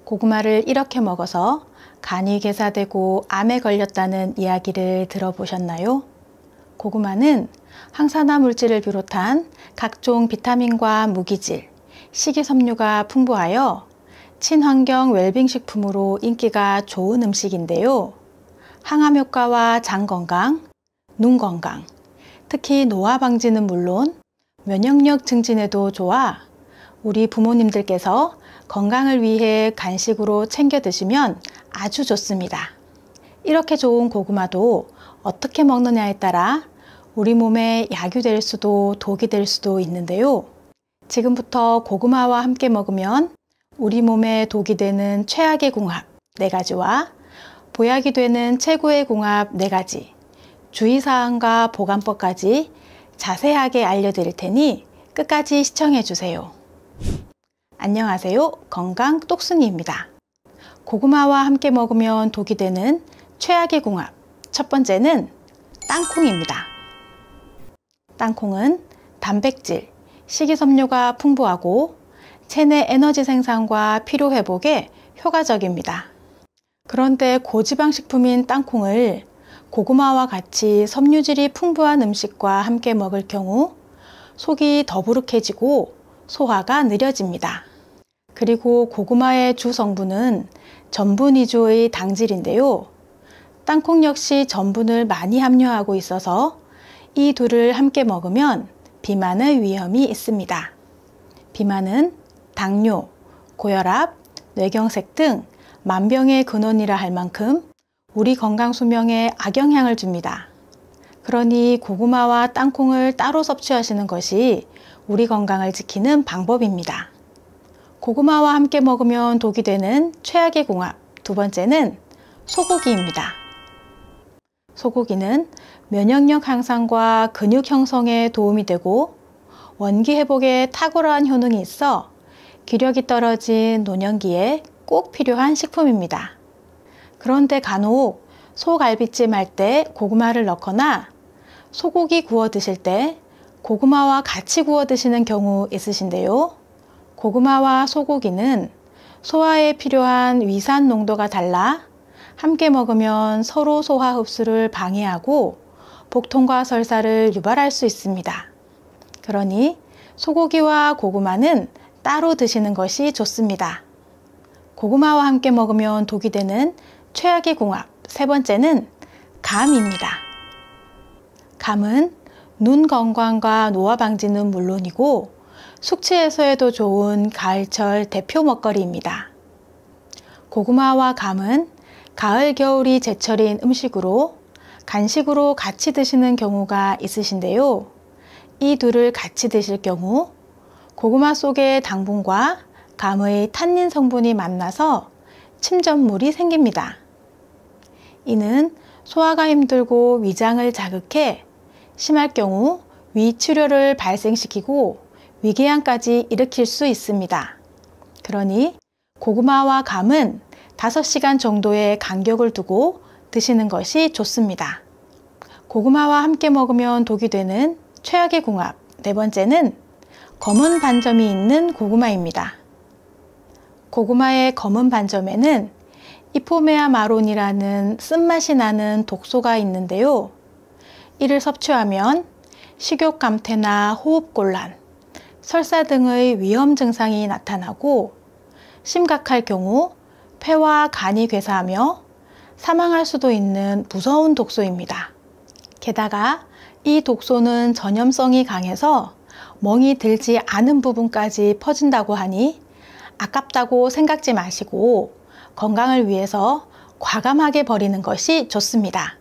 고구마를 이렇게 먹어서 간이 괴사되고 암에 걸렸다는 이야기를 들어보셨나요? 고구마는 항산화 물질을 비롯한 각종 비타민과 무기질, 식이섬유가 풍부하여 친환경 웰빙 식품으로 인기가 좋은 음식인데요. 항암 효과와 장 건강, 눈 건강, 특히 노화 방지는 물론 면역력 증진에도 좋아 우리 부모님들께서 건강을 위해 간식으로 챙겨 드시면 아주 좋습니다. 이렇게 좋은 고구마도 어떻게 먹느냐에 따라 우리 몸에 약이 될 수도 독이 될 수도 있는데요. 지금부터 고구마와 함께 먹으면 우리 몸에 독이 되는 최악의 궁합 4가지와 보약이 되는 최고의 궁합 4가지, 주의사항과 보관법까지 자세하게 알려드릴 테니 끝까지 시청해 주세요. 안녕하세요. 건강 똑순이입니다. 고구마와 함께 먹으면 독이 되는 최악의 궁합 첫 번째는 땅콩입니다. 땅콩은 단백질, 식이섬유가 풍부하고 체내 에너지 생산과 피로 회복에 효과적입니다. 그런데 고지방 식품인 땅콩을 고구마와 같이 섬유질이 풍부한 음식과 함께 먹을 경우 속이 더부룩해지고 소화가 느려집니다. 그리고 고구마의 주 성분은 전분 위주의 당질인데요. 땅콩 역시 전분을 많이 함유하고 있어서 이 둘을 함께 먹으면 비만의 위험이 있습니다. 비만은 당뇨, 고혈압, 뇌경색 등 만병의 근원이라 할 만큼 우리 건강 수명에 악영향을 줍니다. 그러니 고구마와 땅콩을 따로 섭취하시는 것이 우리 건강을 지키는 방법입니다. 고구마와 함께 먹으면 독이 되는 최악의 궁합 두 번째는 소고기입니다. 소고기는 면역력 향상과 근육 형성에 도움이 되고 원기 회복에 탁월한 효능이 있어 기력이 떨어진 노년기에 꼭 필요한 식품입니다. 그런데 간혹 소갈비찜 할 때 고구마를 넣거나 소고기 구워 드실 때 고구마와 같이 구워 드시는 경우 있으신데요. 고구마와 소고기는 소화에 필요한 위산 농도가 달라 함께 먹으면 서로 소화 흡수를 방해하고 복통과 설사를 유발할 수 있습니다. 그러니 소고기와 고구마는 따로 드시는 것이 좋습니다. 고구마와 함께 먹으면 독이 되는 최악의 궁합 세 번째는 감입니다. 감은 눈 건강과 노화 방지는 물론이고 숙취 해소에도 좋은 가을철 대표 먹거리입니다. 고구마와 감은 가을, 겨울이 제철인 음식으로 간식으로 같이 드시는 경우가 있으신데요. 이 둘을 같이 드실 경우 고구마 속의 당분과 감의 탄닌 성분이 만나서 침전물이 생깁니다. 이는 소화가 힘들고 위장을 자극해 심할 경우 위출혈을 발생시키고 위궤양까지 일으킬 수 있습니다. 그러니 고구마와 감은 5시간 정도의 간격을 두고 드시는 것이 좋습니다. 고구마와 함께 먹으면 독이 되는 최악의 궁합 네 번째는 검은 반점이 있는 고구마입니다. 고구마의 검은 반점에는 이포메아 마론이라는 쓴맛이 나는 독소가 있는데요. 이를 섭취하면 식욕 감퇴나 호흡곤란, 설사 등의 위험 증상이 나타나고 심각할 경우 폐와 간이 괴사하며 사망할 수도 있는 무서운 독소입니다. 게다가 이 독소는 전염성이 강해서 멍이 들지 않은 부분까지 퍼진다고 하니 아깝다고 생각지 마시고 건강을 위해서 과감하게 버리는 것이 좋습니다.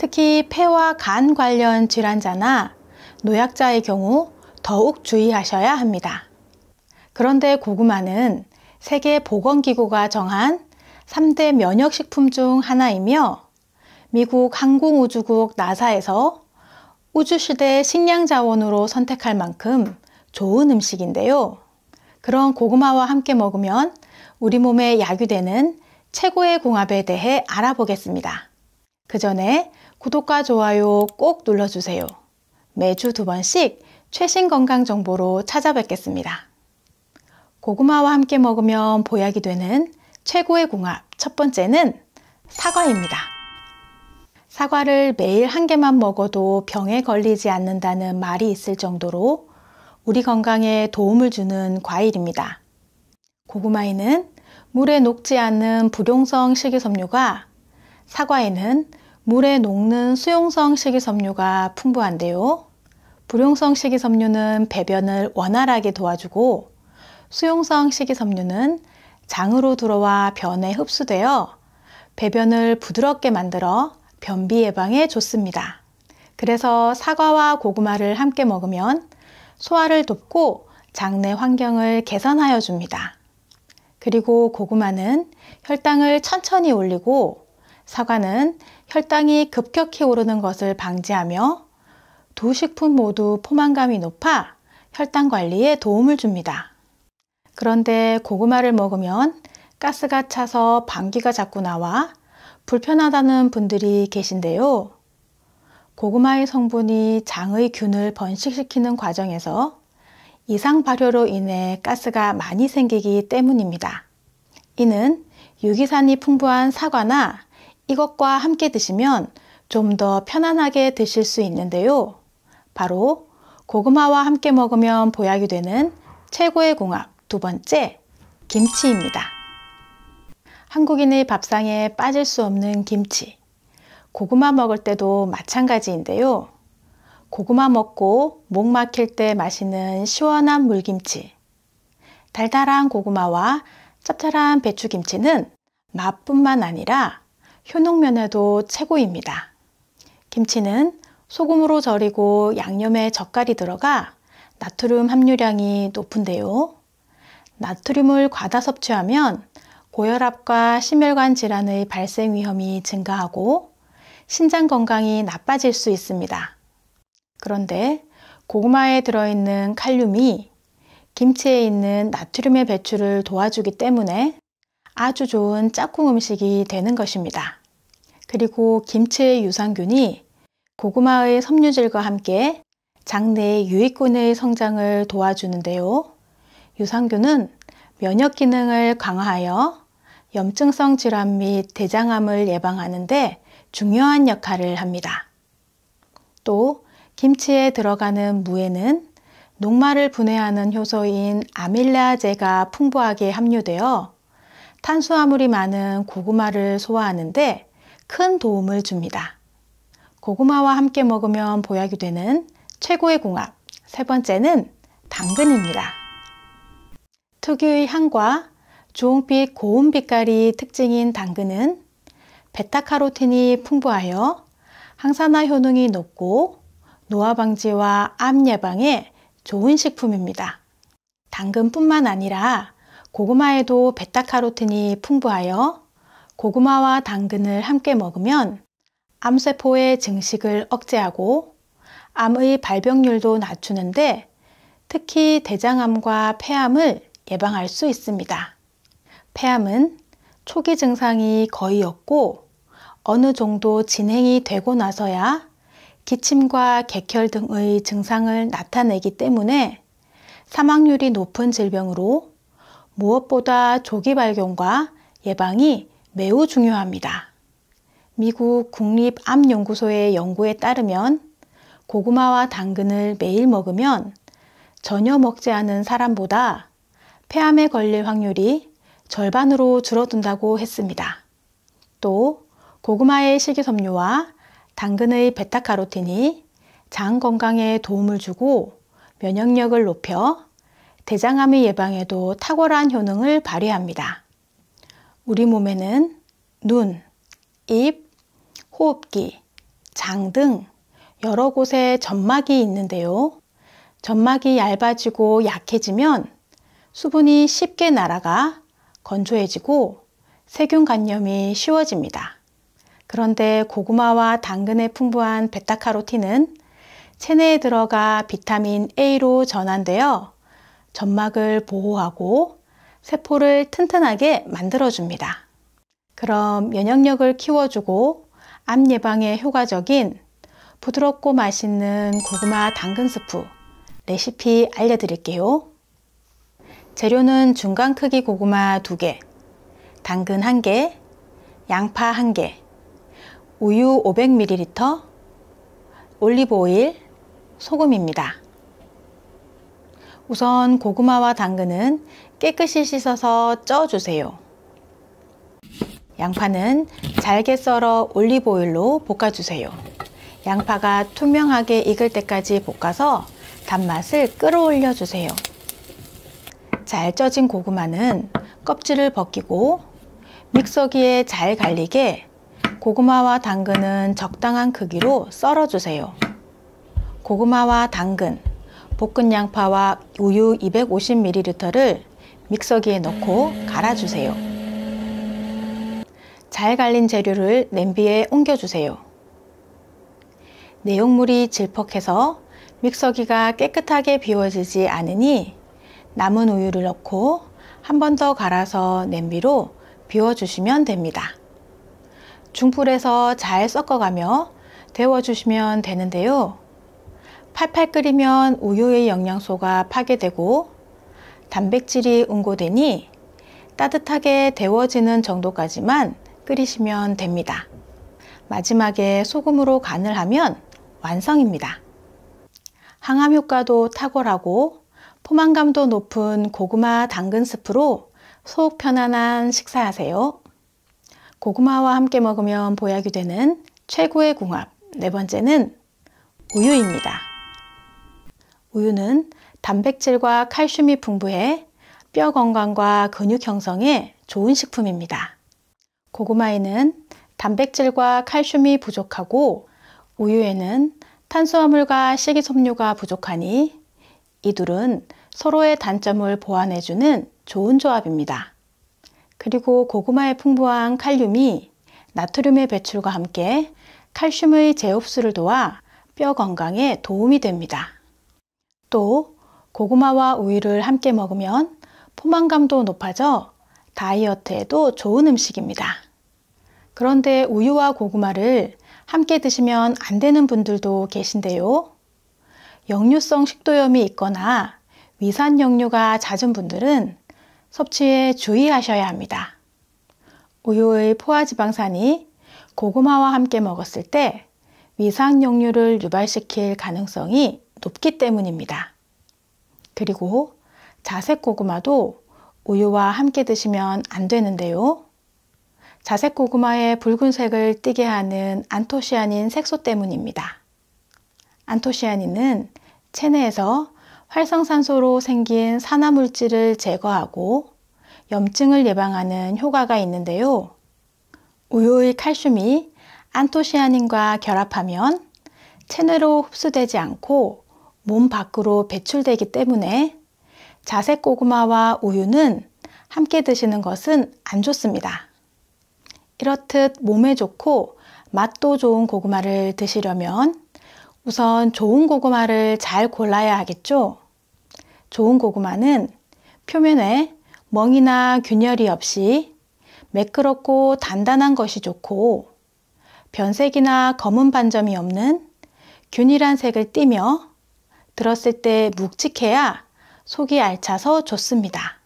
특히 폐와 간 관련 질환자나 노약자의 경우 더욱 주의하셔야 합니다. 그런데 고구마는 세계보건기구가 정한 3대 면역식품 중 하나이며 미국 항공우주국 나사에서 우주시대 식량자원으로 선택할 만큼 좋은 음식인데요. 그런 고구마와 함께 먹으면 우리 몸에 약이 되는 최고의 궁합에 대해 알아보겠습니다. 그 전에 구독과 좋아요 꼭 눌러주세요. 매주 2번씩 최신 건강 정보로 찾아뵙겠습니다. 고구마와 함께 먹으면 보약이 되는 최고의 궁합 첫 번째는 사과입니다. 사과를 매일 한 개만 먹어도 병에 걸리지 않는다는 말이 있을 정도로 우리 건강에 도움을 주는 과일입니다. 고구마에는 물에 녹지 않는 불용성 식이섬유가, 사과에는 물에 녹는 수용성 식이섬유가 풍부한데요. 불용성 식이섬유는 배변을 원활하게 도와주고 수용성 식이섬유는 장으로 들어와 변에 흡수되어 배변을 부드럽게 만들어 변비 예방에 좋습니다. 그래서 사과와 고구마를 함께 먹으면 소화를 돕고 장내 환경을 개선하여 줍니다. 그리고 고구마는 혈당을 천천히 올리고 사과는 혈당이 급격히 오르는 것을 방지하며 두 식품 모두 포만감이 높아 혈당 관리에 도움을 줍니다. 그런데 고구마를 먹으면 가스가 차서 방귀가 자꾸 나와 불편하다는 분들이 계신데요. 고구마의 성분이 장의 균을 번식시키는 과정에서 이상 발효로 인해 가스가 많이 생기기 때문입니다. 이는 유기산이 풍부한 사과나 이것과 함께 드시면 좀 더 편안하게 드실 수 있는데요. 바로 고구마와 함께 먹으면 보약이 되는 최고의 궁합 두 번째, 김치입니다. 한국인의 밥상에 빠질 수 없는 김치. 고구마 먹을 때도 마찬가지인데요. 고구마 먹고 목 막힐 때 마시는 시원한 물김치. 달달한 고구마와 짭짤한 배추김치는 맛뿐만 아니라 효능면에도 최고입니다. 김치는 소금으로 절이고 양념에 젓갈이 들어가 나트륨 함유량이 높은데요. 나트륨을 과다 섭취하면 고혈압과 심혈관 질환의 발생 위험이 증가하고 신장 건강이 나빠질 수 있습니다. 그런데 고구마에 들어있는 칼륨이 김치에 있는 나트륨의 배출을 도와주기 때문에 아주 좋은 짝꿍 음식이 되는 것입니다. 그리고 김치의 유산균이 고구마의 섬유질과 함께 장내의 유익균의 성장을 도와주는데요. 유산균은 면역 기능을 강화하여 염증성 질환 및 대장암을 예방하는 데 중요한 역할을 합니다. 또 김치에 들어가는 무에는 녹말을 분해하는 효소인 아밀라제가 풍부하게 함유되어 탄수화물이 많은 고구마를 소화하는 데 큰 도움을 줍니다. 고구마와 함께 먹으면 보약이 되는 최고의 궁합 세 번째는 당근입니다. 특유의 향과 주홍빛 고운 빛깔이 특징인 당근은 베타카로틴이 풍부하여 항산화 효능이 높고 노화 방지와 암 예방에 좋은 식품입니다. 당근뿐만 아니라 고구마에도 베타카로틴이 풍부하여 고구마와 당근을 함께 먹으면 암세포의 증식을 억제하고 암의 발병률도 낮추는데 특히 대장암과 폐암을 예방할 수 있습니다. 폐암은 초기 증상이 거의 없고 어느 정도 진행이 되고 나서야 기침과 객혈 등의 증상을 나타내기 때문에 사망률이 높은 질병으로 무엇보다 조기 발견과 예방이 매우 중요합니다. 미국 국립암연구소의 연구에 따르면 고구마와 당근을 매일 먹으면 전혀 먹지 않은 사람보다 폐암에 걸릴 확률이 절반으로 줄어든다고 했습니다. 또 고구마의 식이섬유와 당근의 베타카로틴이 장 건강에 도움을 주고 면역력을 높여 대장암의 예방에도 탁월한 효능을 발휘합니다. 우리 몸에는 눈, 입, 호흡기, 장 등 여러 곳에 점막이 있는데요. 점막이 얇아지고 약해지면 수분이 쉽게 날아가 건조해지고 세균 감염이 쉬워집니다. 그런데 고구마와 당근에 풍부한 베타카로틴은 체내에 들어가 비타민 A로 전환되어 점막을 보호하고 세포를 튼튼하게 만들어줍니다. 그럼 면역력을 키워주고 암 예방에 효과적인 부드럽고 맛있는 고구마 당근 스프 레시피 알려드릴게요. 재료는 중간 크기 고구마 2개, 당근 1개, 양파 1개, 우유 500ml, 올리브 오일, 소금입니다. 우선 고구마와 당근은 깨끗이 씻어서 쪄주세요. 양파는 잘게 썰어 올리브 오일로 볶아주세요. 양파가 투명하게 익을 때까지 볶아서 단맛을 끌어올려 주세요. 잘 쪄진 고구마는 껍질을 벗기고 믹서기에 잘 갈리게 고구마와 당근은 적당한 크기로 썰어 주세요. 고구마와 당근, 볶은 양파와 우유 250ml를 믹서기에 넣고 갈아주세요. 잘 갈린 재료를 냄비에 옮겨주세요. 내용물이 질퍽해서 믹서기가 깨끗하게 비워지지 않으니 남은 우유를 넣고 한 번 더 갈아서 냄비로 비워주시면 됩니다. 중불에서 잘 섞어가며 데워주시면 되는데요. 팔팔 끓이면 우유의 영양소가 파괴되고 단백질이 응고되니 따뜻하게 데워지는 정도까지만 끓이시면 됩니다. 마지막에 소금으로 간을 하면 완성입니다. 항암 효과도 탁월하고 포만감도 높은 고구마 당근 스프로 속 편안한 식사하세요. 고구마와 함께 먹으면 보약이 되는 최고의 궁합, 네 번째는 우유입니다. 우유는 단백질과 칼슘이 풍부해 뼈 건강과 근육 형성에 좋은 식품입니다. 고구마에는 단백질과 칼슘이 부족하고 우유에는 탄수화물과 식이섬유가 부족하니 이 둘은 서로의 단점을 보완해주는 좋은 조합입니다. 그리고 고구마의 풍부한 칼륨이 나트륨의 배출과 함께 칼슘의 재흡수를 도와 뼈 건강에 도움이 됩니다. 또 고구마와 우유를 함께 먹으면 포만감도 높아져 다이어트에도 좋은 음식입니다. 그런데 우유와 고구마를 함께 드시면 안 되는 분들도 계신데요. 역류성 식도염이 있거나 위산 역류가 잦은 분들은 섭취에 주의하셔야 합니다. 우유의 포화지방산이 고구마와 함께 먹었을 때 위산 역류를 유발시킬 가능성이 높기 때문입니다. 그리고 자색 고구마도 우유와 함께 드시면 안 되는데요. 자색 고구마의 붉은색을 띠게 하는 안토시아닌 색소 때문입니다. 안토시아닌은 체내에서 활성산소로 생긴 산화물질을 제거하고 염증을 예방하는 효과가 있는데요. 우유의 칼슘이 안토시아닌과 결합하면 체내로 흡수되지 않고 몸 밖으로 배출되기 때문에 자색 고구마와 우유는 함께 드시는 것은 안 좋습니다. 이렇듯 몸에 좋고 맛도 좋은 고구마를 드시려면 우선 좋은 고구마를 잘 골라야 하겠죠? 좋은 고구마는 표면에 멍이나 균열이 없이 매끄럽고 단단한 것이 좋고 변색이나 검은 반점이 없는 균일한 색을 띠며 들었을 때 묵직해야 속이 알차서 좋습니다.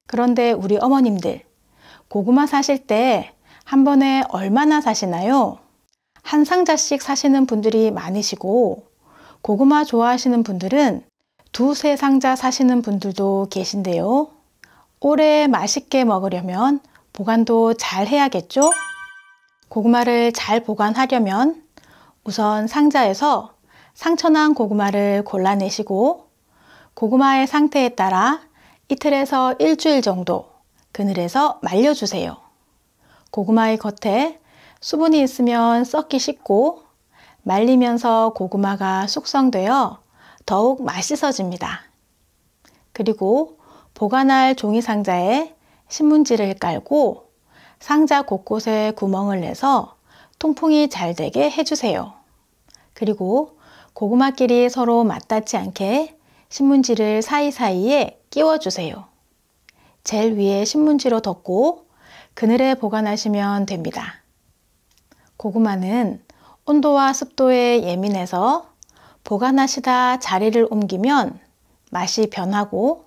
그런데 우리 어머님들, 고구마 사실 때 한 번에 얼마나 사시나요? 한 상자씩 사시는 분들이 많으시고 고구마 좋아하시는 분들은 두세 상자 사시는 분들도 계신데요. 오래 맛있게 먹으려면 보관도 잘 해야겠죠? 고구마를 잘 보관하려면 우선 상자에서 상처난 고구마를 골라내시고 고구마의 상태에 따라 이틀에서 일주일 정도 그늘에서 말려주세요. 고구마의 겉에 수분이 있으면 썩기 쉽고 말리면서 고구마가 숙성되어 더욱 맛있어집니다. 그리고 보관할 종이 상자에 신문지를 깔고 상자 곳곳에 구멍을 내서 통풍이 잘 되게 해주세요. 그리고 고구마끼리 서로 맞닿지 않게 신문지를 사이사이에 끼워주세요. 젤 위에 신문지로 덮고 그늘에 보관하시면 됩니다. 고구마는 온도와 습도에 예민해서 보관하시다 자리를 옮기면 맛이 변하고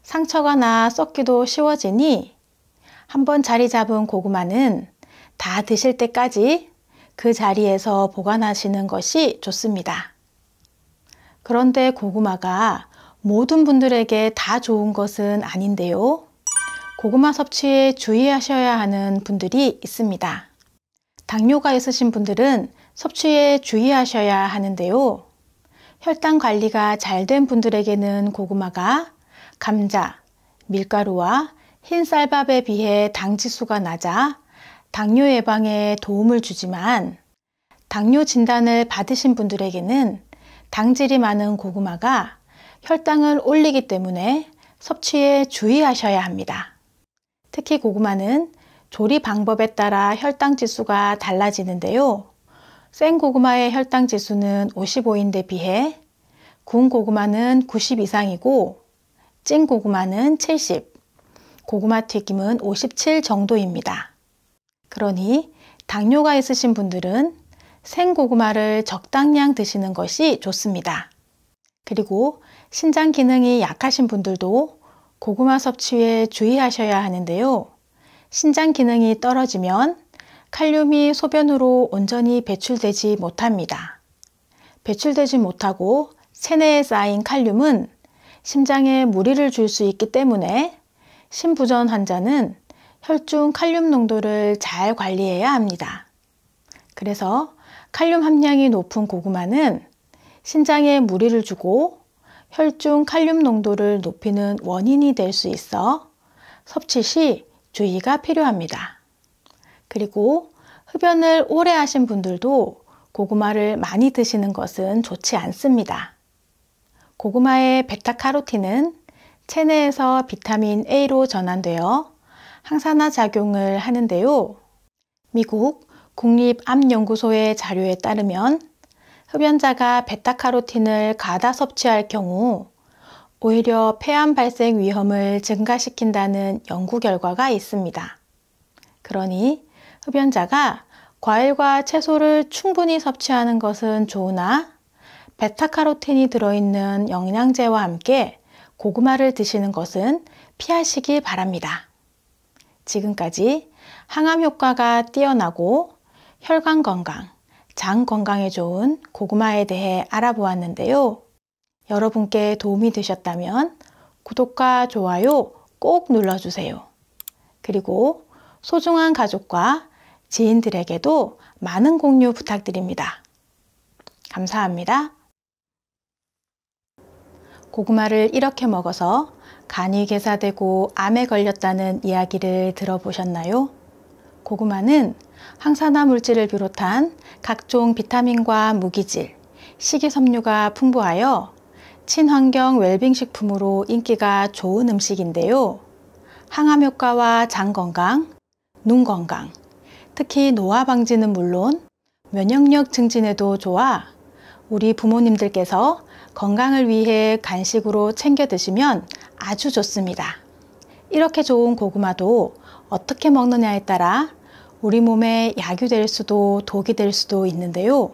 상처가 나 썩기도 쉬워지니 한번 자리 잡은 고구마는 다 드실 때까지 그 자리에서 보관하시는 것이 좋습니다. 그런데 고구마가 모든 분들에게 다 좋은 것은 아닌데요. 고구마 섭취에 주의하셔야 하는 분들이 있습니다. 당뇨가 있으신 분들은 섭취에 주의하셔야 하는데요. 혈당 관리가 잘 된 분들에게는 고구마가 감자, 밀가루와 흰 쌀밥에 비해 당 지수가 낮아 당뇨 예방에 도움을 주지만 당뇨 진단을 받으신 분들에게는 당질이 많은 고구마가 혈당을 올리기 때문에 섭취에 주의하셔야 합니다. 특히 고구마는 조리 방법에 따라 혈당 지수가 달라지는데요. 생 고구마의 혈당 지수는 55인데 비해 구운 고구마는 90 이상이고 찐 고구마는 70, 고구마 튀김은 57 정도입니다. 그러니 당뇨가 있으신 분들은 생고구마를 적당량 드시는 것이 좋습니다. 그리고 신장 기능이 약하신 분들도 고구마 섭취에 주의하셔야 하는데요. 신장 기능이 떨어지면 칼륨이 소변으로 온전히 배출되지 못합니다. 배출되지 못하고 체내에 쌓인 칼륨은 심장에 무리를 줄 수 있기 때문에 심부전 환자는 혈중 칼륨 농도를 잘 관리해야 합니다. 그래서 칼륨 함량이 높은 고구마는 신장에 무리를 주고 혈중 칼륨 농도를 높이는 원인이 될 수 있어 섭취 시 주의가 필요합니다. 그리고 흡연을 오래 하신 분들도 고구마를 많이 드시는 것은 좋지 않습니다. 고구마의 베타카로틴은 체내에서 비타민 A로 전환되어 항산화 작용을 하는데요. 미국 국립암연구소의 자료에 따르면 흡연자가 베타카로틴을 과다 섭취할 경우 오히려 폐암 발생 위험을 증가시킨다는 연구 결과가 있습니다. 그러니 흡연자가 과일과 채소를 충분히 섭취하는 것은 좋으나 베타카로틴이 들어있는 영양제와 함께 고구마를 드시는 것은 피하시기 바랍니다. 지금까지 항암 효과가 뛰어나고 혈관 건강, 장 건강에 좋은 고구마에 대해 알아보았는데요. 여러분께 도움이 되셨다면 구독과 좋아요 꼭 눌러주세요. 그리고 소중한 가족과 지인들에게도 많은 공유 부탁드립니다. 감사합니다. 고구마를 이렇게 먹어서 간이 괴사되고 암에 걸렸다는 이야기를 들어보셨나요? 고구마는 항산화 물질을 비롯한 각종 비타민과 무기질, 식이섬유가 풍부하여 친환경 웰빙 식품으로 인기가 좋은 음식인데요. 항암 효과와 장 건강, 눈 건강, 특히 노화 방지는 물론 면역력 증진에도 좋아 우리 부모님들께서 건강을 위해 간식으로 챙겨 드시면 아주 좋습니다. 이렇게 좋은 고구마도 어떻게 먹느냐에 따라 우리 몸에 약이 될 수도 독이 될 수도 있는데요.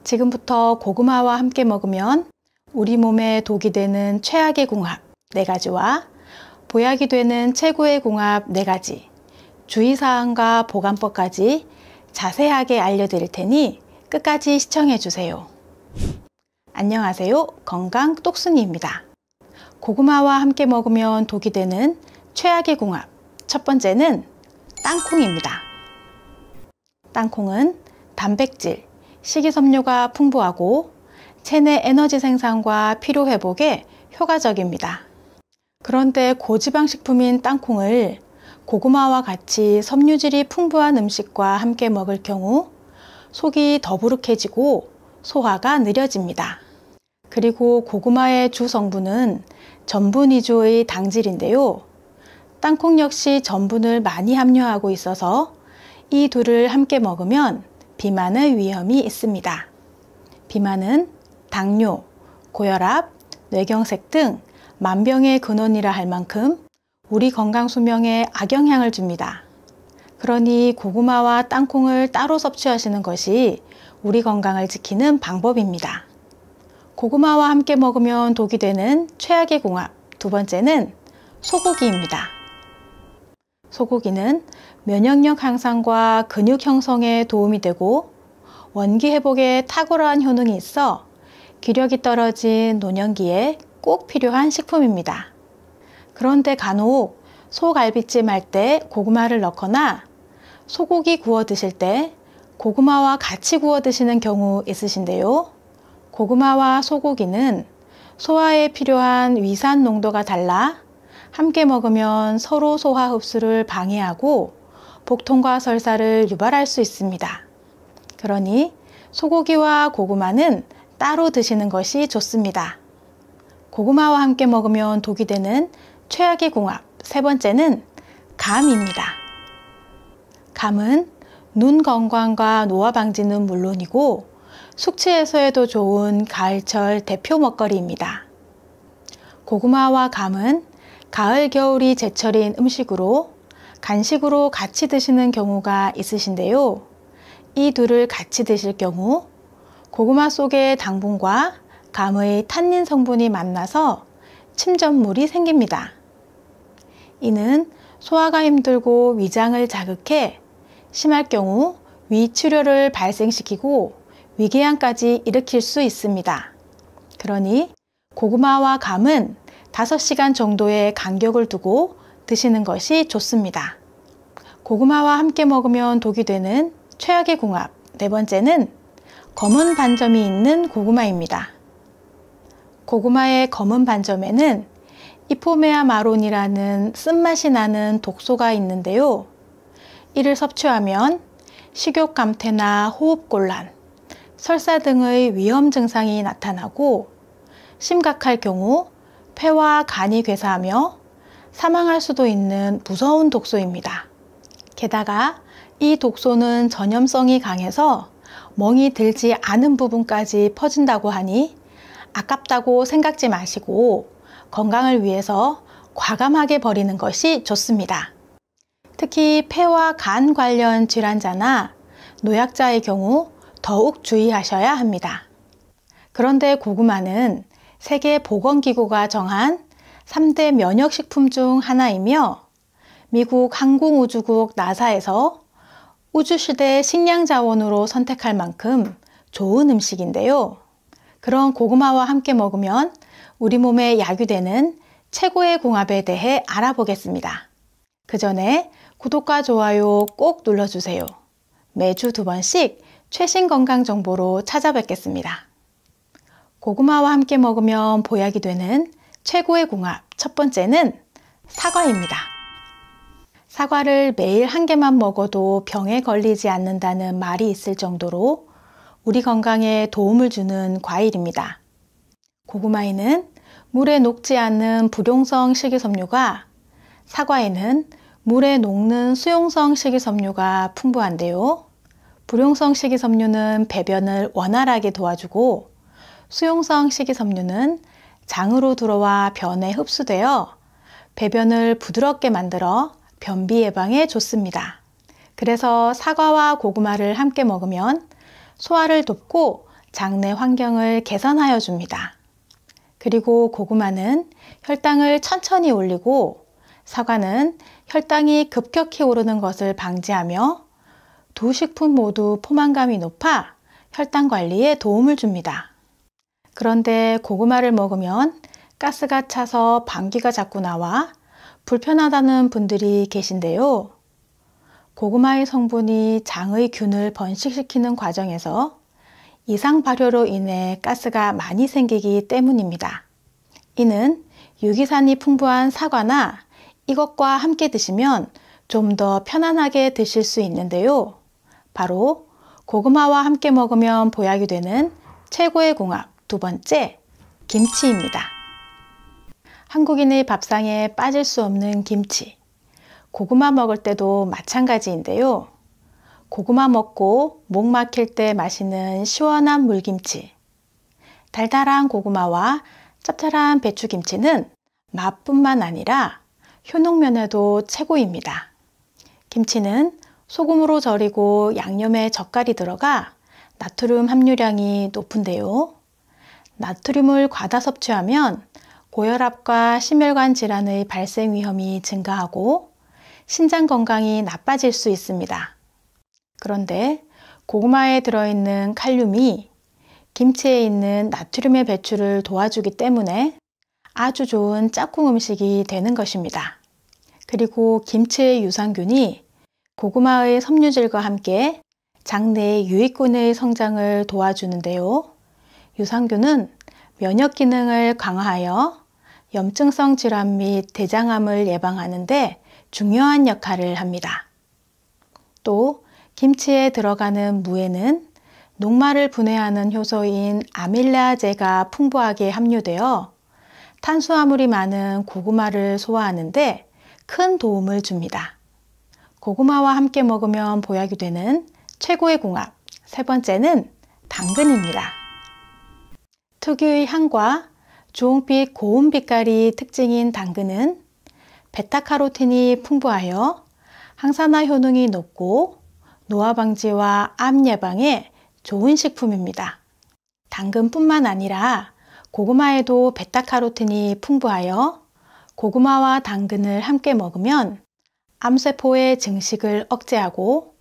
지금부터 고구마와 함께 먹으면 우리 몸에 독이 되는 최악의 궁합 4가지와 보약이 되는 최고의 궁합 4가지, 주의사항과 보관법까지 자세하게 알려드릴 테니 끝까지 시청해주세요. 안녕하세요. 건강 똑순이입니다. 고구마와 함께 먹으면 독이 되는 최악의 궁합 첫 번째는 땅콩입니다. 땅콩은 단백질, 식이섬유가 풍부하고 체내 에너지 생산과 피로 회복에 효과적입니다. 그런데 고지방 식품인 땅콩을 고구마와 같이 섬유질이 풍부한 음식과 함께 먹을 경우 속이 더부룩해지고 소화가 느려집니다. 그리고 고구마의 주 성분은 전분 위주의 당질인데요. 땅콩 역시 전분을 많이 함유하고 있어서 이 둘을 함께 먹으면 비만의 위험이 있습니다. 비만은 당뇨, 고혈압, 뇌경색 등 만병의 근원이라 할 만큼 우리 건강 수명에 악영향을 줍니다. 그러니 고구마와 땅콩을 따로 섭취하시는 것이 우리 건강을 지키는 방법입니다. 고구마와 함께 먹으면 독이 되는 최악의 궁합 두 번째는 소고기입니다. 소고기는 면역력 향상과 근육 형성에 도움이 되고 원기 회복에 탁월한 효능이 있어 기력이 떨어진 노년기에 꼭 필요한 식품입니다. 그런데 간혹 소갈비찜 할 때 고구마를 넣거나 소고기 구워 드실 때 고구마와 같이 구워 드시는 경우 있으신데요. 고구마와 소고기는 소화에 필요한 위산 농도가 달라 함께 먹으면 서로 소화 흡수를 방해하고 복통과 설사를 유발할 수 있습니다. 그러니 소고기와 고구마는 따로 드시는 것이 좋습니다. 고구마와 함께 먹으면 독이 되는 최악의 궁합 세 번째는 감입니다. 감은 눈 건강과 노화 방지는 물론이고 숙취 해소에도 좋은 가을철 대표 먹거리입니다. 고구마와 감은 가을, 겨울이 제철인 음식으로 간식으로 같이 드시는 경우가 있으신데요. 이 둘을 같이 드실 경우 고구마 속의 당분과 감의 탄닌 성분이 만나서 침전물이 생깁니다. 이는 소화가 힘들고 위장을 자극해 심할 경우 위출혈을 발생시키고 위궤양까지 일으킬 수 있습니다. 그러니 고구마와 감은 5시간 정도의 간격을 두고 드시는 것이 좋습니다. 고구마와 함께 먹으면 독이 되는 최악의 궁합 네 번째는 검은 반점이 있는 고구마입니다. 고구마의 검은 반점에는 이포메아 마론이라는 쓴맛이 나는 독소가 있는데요. 이를 섭취하면 식욕 감퇴나 호흡곤란, 설사 등의 위험 증상이 나타나고 심각할 경우 폐와 간이 괴사하며 사망할 수도 있는 무서운 독소입니다. 게다가 이 독소는 전염성이 강해서 멍이 들지 않은 부분까지 퍼진다고 하니 아깝다고 생각지 마시고 건강을 위해서 과감하게 버리는 것이 좋습니다. 특히 폐와 간 관련 질환자나 노약자의 경우 더욱 주의하셔야 합니다. 그런데 고구마는 세계보건기구가 정한 3대 면역식품 중 하나이며 미국 항공우주국 나사에서 우주시대 식량자원으로 선택할 만큼 좋은 음식인데요. 그런 고구마와 함께 먹으면 우리 몸에 약유되는 최고의 궁합에 대해 알아보겠습니다. 그 전에 구독과 좋아요 꼭 눌러주세요. 매주 2번씩 최신 건강 정보로 찾아뵙겠습니다. 고구마와 함께 먹으면 보약이 되는 최고의 궁합 첫 번째는 사과입니다. 사과를 매일 한 개만 먹어도 병에 걸리지 않는다는 말이 있을 정도로 우리 건강에 도움을 주는 과일입니다. 고구마에는 물에 녹지 않는 불용성 식이섬유가, 사과에는 물에 녹는 수용성 식이섬유가 풍부한데요. 불용성 식이섬유는 배변을 원활하게 도와주고 수용성 식이섬유는 장으로 들어와 변에 흡수되어 배변을 부드럽게 만들어 변비 예방에 좋습니다. 그래서 사과와 고구마를 함께 먹으면 소화를 돕고 장내 환경을 개선하여 줍니다. 그리고 고구마는 혈당을 천천히 올리고 사과는 혈당이 급격히 오르는 것을 방지하며 두 식품 모두 포만감이 높아 혈당 관리에 도움을 줍니다. 그런데 고구마를 먹으면 가스가 차서 방귀가 자꾸 나와 불편하다는 분들이 계신데요. 고구마의 성분이 장의 균을 번식시키는 과정에서 이상 발효로 인해 가스가 많이 생기기 때문입니다. 이는 유기산이 풍부한 사과나 이것과 함께 드시면 좀 더 편안하게 드실 수 있는데요. 바로 고구마와 함께 먹으면 보약이 되는 최고의 궁합 두 번째, 김치입니다. 한국인의 밥상에 빠질 수 없는 김치. 고구마 먹을 때도 마찬가지인데요. 고구마 먹고 목 막힐 때 마시는 시원한 물김치. 달달한 고구마와 짭짤한 배추김치는 맛뿐만 아니라 효능면에도 최고입니다. 김치는 소금으로 절이고 양념에 젓갈이 들어가 나트륨 함유량이 높은데요. 나트륨을 과다 섭취하면 고혈압과 심혈관 질환의 발생 위험이 증가하고 신장 건강이 나빠질 수 있습니다. 그런데 고구마에 들어있는 칼륨이 김치에 있는 나트륨의 배출을 도와주기 때문에 아주 좋은 짝꿍 음식이 되는 것입니다. 그리고 김치의 유산균이 고구마의 섬유질과 함께 장내 유익균의 성장을 도와주는데요. 유산균은 면역 기능을 강화하여 염증성 질환 및 대장암을 예방하는 데 중요한 역할을 합니다. 또 김치에 들어가는 무에는 녹말을 분해하는 효소인 아밀라제가 풍부하게 함유되어 탄수화물이 많은 고구마를 소화하는 데 큰 도움을 줍니다. 고구마와 함께 먹으면 보약이 되는 최고의 궁합, 세 번째는 당근입니다. 특유의 향과 주홍빛 고운 빛깔이 특징인 당근은 베타카로틴이 풍부하여 항산화 효능이 높고 노화 방지와 암 예방에 좋은 식품입니다. 당근뿐만 아니라 고구마에도 베타카로틴이 풍부하여 고구마와 당근을 함께 먹으면 암세포의 증식을 억제하고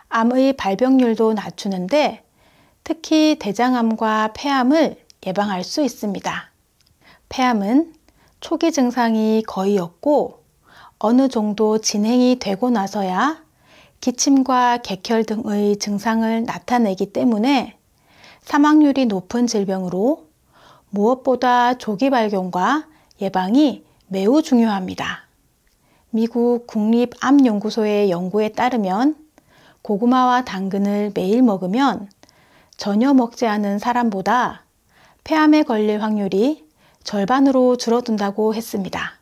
암의 발병률도 낮추는데 특히 대장암과 폐암을 예방할 수 있습니다. 폐암은 초기 증상이 거의 없고 어느 정도 진행이 되고 나서야 기침과 객혈 등의 증상을 나타내기 때문에 사망률이 높은 질병으로 무엇보다 조기 발견과 예방이 매우 중요합니다. 미국 국립암연구소의 연구에 따르면 고구마와 당근을 매일 먹으면 전혀 먹지 않은 사람보다 폐암에 걸릴 확률이 절반으로 줄어든다고 했습니다.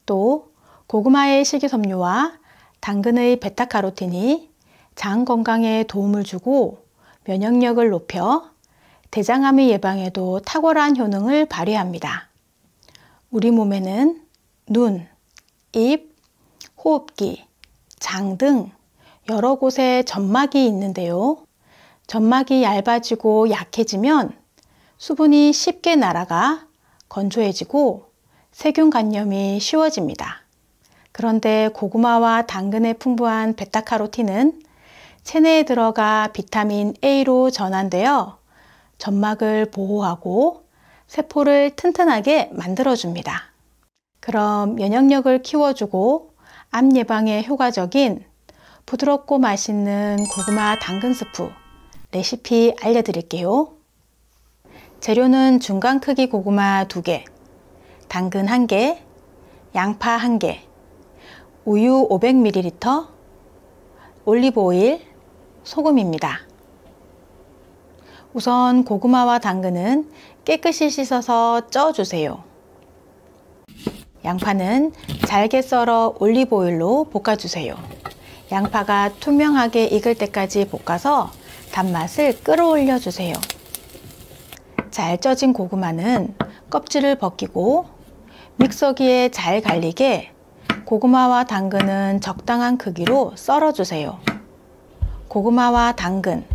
또 고구마의 식이섬유와 당근의 베타카로틴이 장 건강에 도움을 주고 면역력을 높여 대장암의 예방에도 탁월한 효능을 발휘합니다. 우리 몸에는 눈, 입, 호흡기, 장 등 여러 곳에 점막이 있는데요. 점막이 얇아지고 약해지면 수분이 쉽게 날아가 건조해지고 세균 감염이 쉬워집니다. 그런데 고구마와 당근에 풍부한 베타카로틴은 체내에 들어가 비타민 A로 전환되어 점막을 보호하고 세포를 튼튼하게 만들어줍니다. 그럼 면역력을 키워주고 암 예방에 효과적인 부드럽고 맛있는 고구마 당근 스프 레시피 알려드릴게요. 재료는 중간 크기 고구마 2개, 당근 1개, 양파 1개, 우유 500ml, 올리브오일, 소금입니다. 우선 고구마와 당근은 깨끗이 씻어서 쪄주세요. 양파는 잘게 썰어 올리브오일로 볶아주세요. 양파가 투명하게 익을 때까지 볶아서 단맛을 끌어올려 주세요. 잘 쪄진 고구마는 껍질을 벗기고 믹서기에 잘 갈리게 고구마와 당근은 적당한 크기로 썰어 주세요. 고구마와 당근,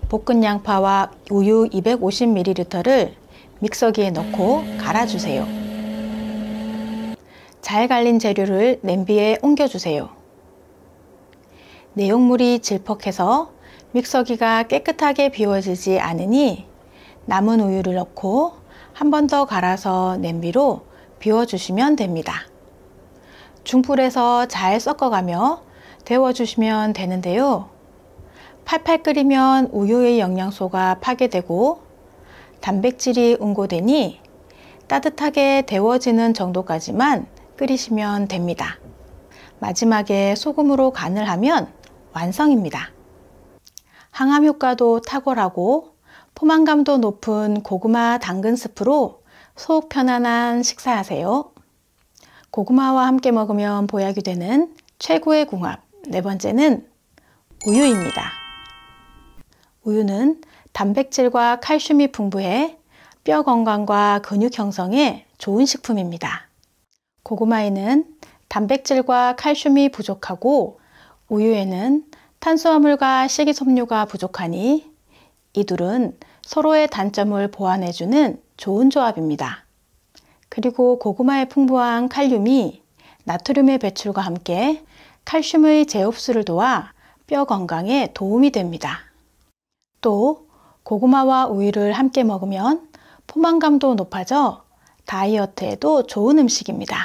볶은 양파와 우유 250ml를 믹서기에 넣고 갈아주세요. 잘 갈린 재료를 냄비에 옮겨주세요. 내용물이 질퍽해서 믹서기가 깨끗하게 비워지지 않으니 남은 우유를 넣고 한 번 더 갈아서 냄비로 비워주시면 됩니다. 중불에서 잘 섞어가며 데워주시면 되는데요. 팔팔 끓이면 우유의 영양소가 파괴되고 단백질이 응고되니 따뜻하게 데워지는 정도까지만 끓이시면 됩니다. 마지막에 소금으로 간을 하면 완성입니다. 항암 효과도 탁월하고 포만감도 높은 고구마 당근 스프로 속 편안한 식사하세요. 고구마와 함께 먹으면 보약이 되는 최고의 궁합, 네 번째는 우유입니다. 우유는 단백질과 칼슘이 풍부해 뼈 건강과 근육 형성에 좋은 식품입니다. 고구마에는 단백질과 칼슘이 부족하고 우유에는 탄수화물과 식이섬유가 부족하니 이 둘은 서로의 단점을 보완해주는 좋은 조합입니다. 그리고 고구마의 풍부한 칼륨이 나트륨의 배출과 함께 칼슘의 재흡수를 도와 뼈 건강에 도움이 됩니다. 또 고구마와 우유를 함께 먹으면 포만감도 높아져 다이어트에도 좋은 음식입니다.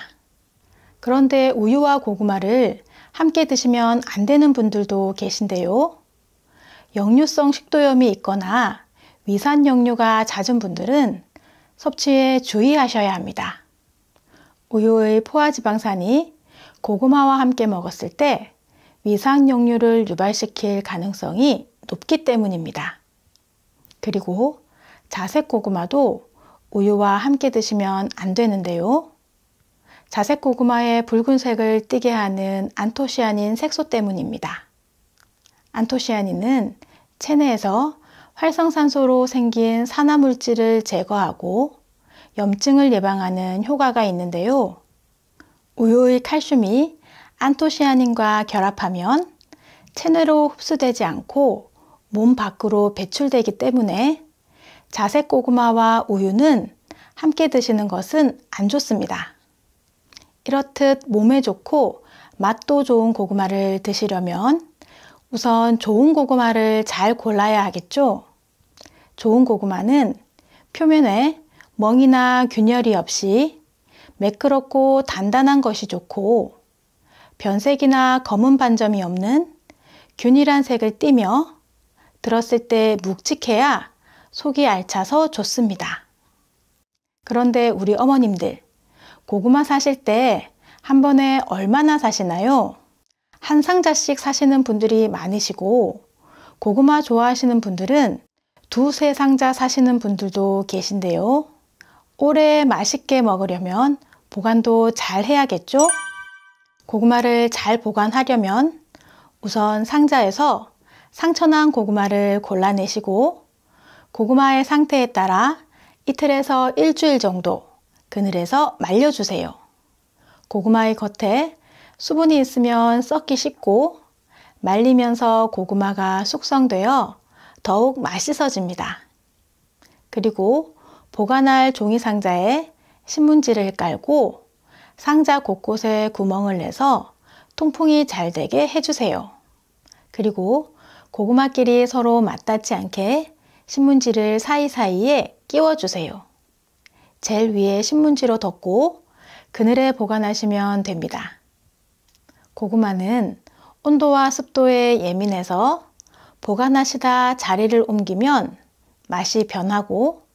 그런데 우유와 고구마를 함께 드시면 안 되는 분들도 계신데요. 역류성 식도염이 있거나 위산 역류가 잦은 분들은 섭취에 주의하셔야 합니다. 우유의 포화지방산이 고구마와 함께 먹었을 때 위산 역류를 유발시킬 가능성이 높기 때문입니다. 그리고 자색 고구마도 우유와 함께 드시면 안 되는데요. 자색 고구마의 붉은색을 띠게 하는 안토시아닌 색소 때문입니다. 안토시아닌은 체내에서 활성산소로 생긴 산화물질을 제거하고 염증을 예방하는 효과가 있는데요. 우유의 칼슘이 안토시아닌과 결합하면 체내로 흡수되지 않고 몸 밖으로 배출되기 때문에 자색 고구마와 우유는 함께 드시는 것은 안 좋습니다. 이렇듯 몸에 좋고 맛도 좋은 고구마를 드시려면 우선 좋은 고구마를 잘 골라야 하겠죠. 좋은 고구마는 표면에 멍이나 균열이 없이 매끄럽고 단단한 것이 좋고 변색이나 검은 반점이 없는 균일한 색을 띠며 들었을 때 묵직해야 속이 알차서 좋습니다. 그런데 우리 어머님들 고구마 사실 때 한 번에 얼마나 사시나요? 한 상자씩 사시는 분들이 많으시고 고구마 좋아하시는 분들은 두세 상자 사시는 분들도 계신데요. 오래 맛있게 먹으려면 보관도 잘 해야겠죠? 고구마를 잘 보관하려면 우선 상자에서 상처난 고구마를 골라내시고 고구마의 상태에 따라 이틀에서 일주일 정도 그늘에서 말려주세요. 고구마의 겉에 수분이 있으면 썩기 쉽고 말리면서 고구마가 숙성되어 더욱 맛있어집니다. 그리고 보관할 종이 상자에 신문지를 깔고 상자 곳곳에 구멍을 내서 통풍이 잘 되게 해주세요. 그리고 고구마끼리 서로 맞닿지 않게 신문지를 사이사이에 끼워주세요. 젤 위에 신문지로 덮고 그늘에 보관하시면 됩니다. 고구마는 온도와 습도에 예민해서 보관하시다 자리를 옮기면 맛이 변하고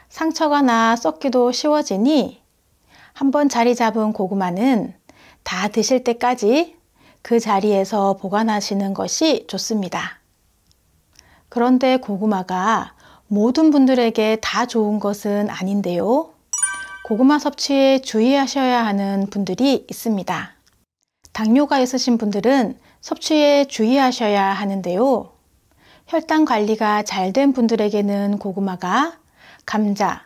상처가 나 썩기도 쉬워지니 한번 자리 잡은 고구마는 다 드실 때까지 그 자리에서 보관하시는 것이 좋습니다. 그런데 고구마가 모든 분들에게 다 좋은 것은 아닌데요. 고구마 섭취에 주의하셔야 하는 분들이 있습니다. 당뇨가 있으신 분들은 섭취에 주의하셔야 하는데요. 혈당 관리가 잘 된 분들에게는 고구마가 감자,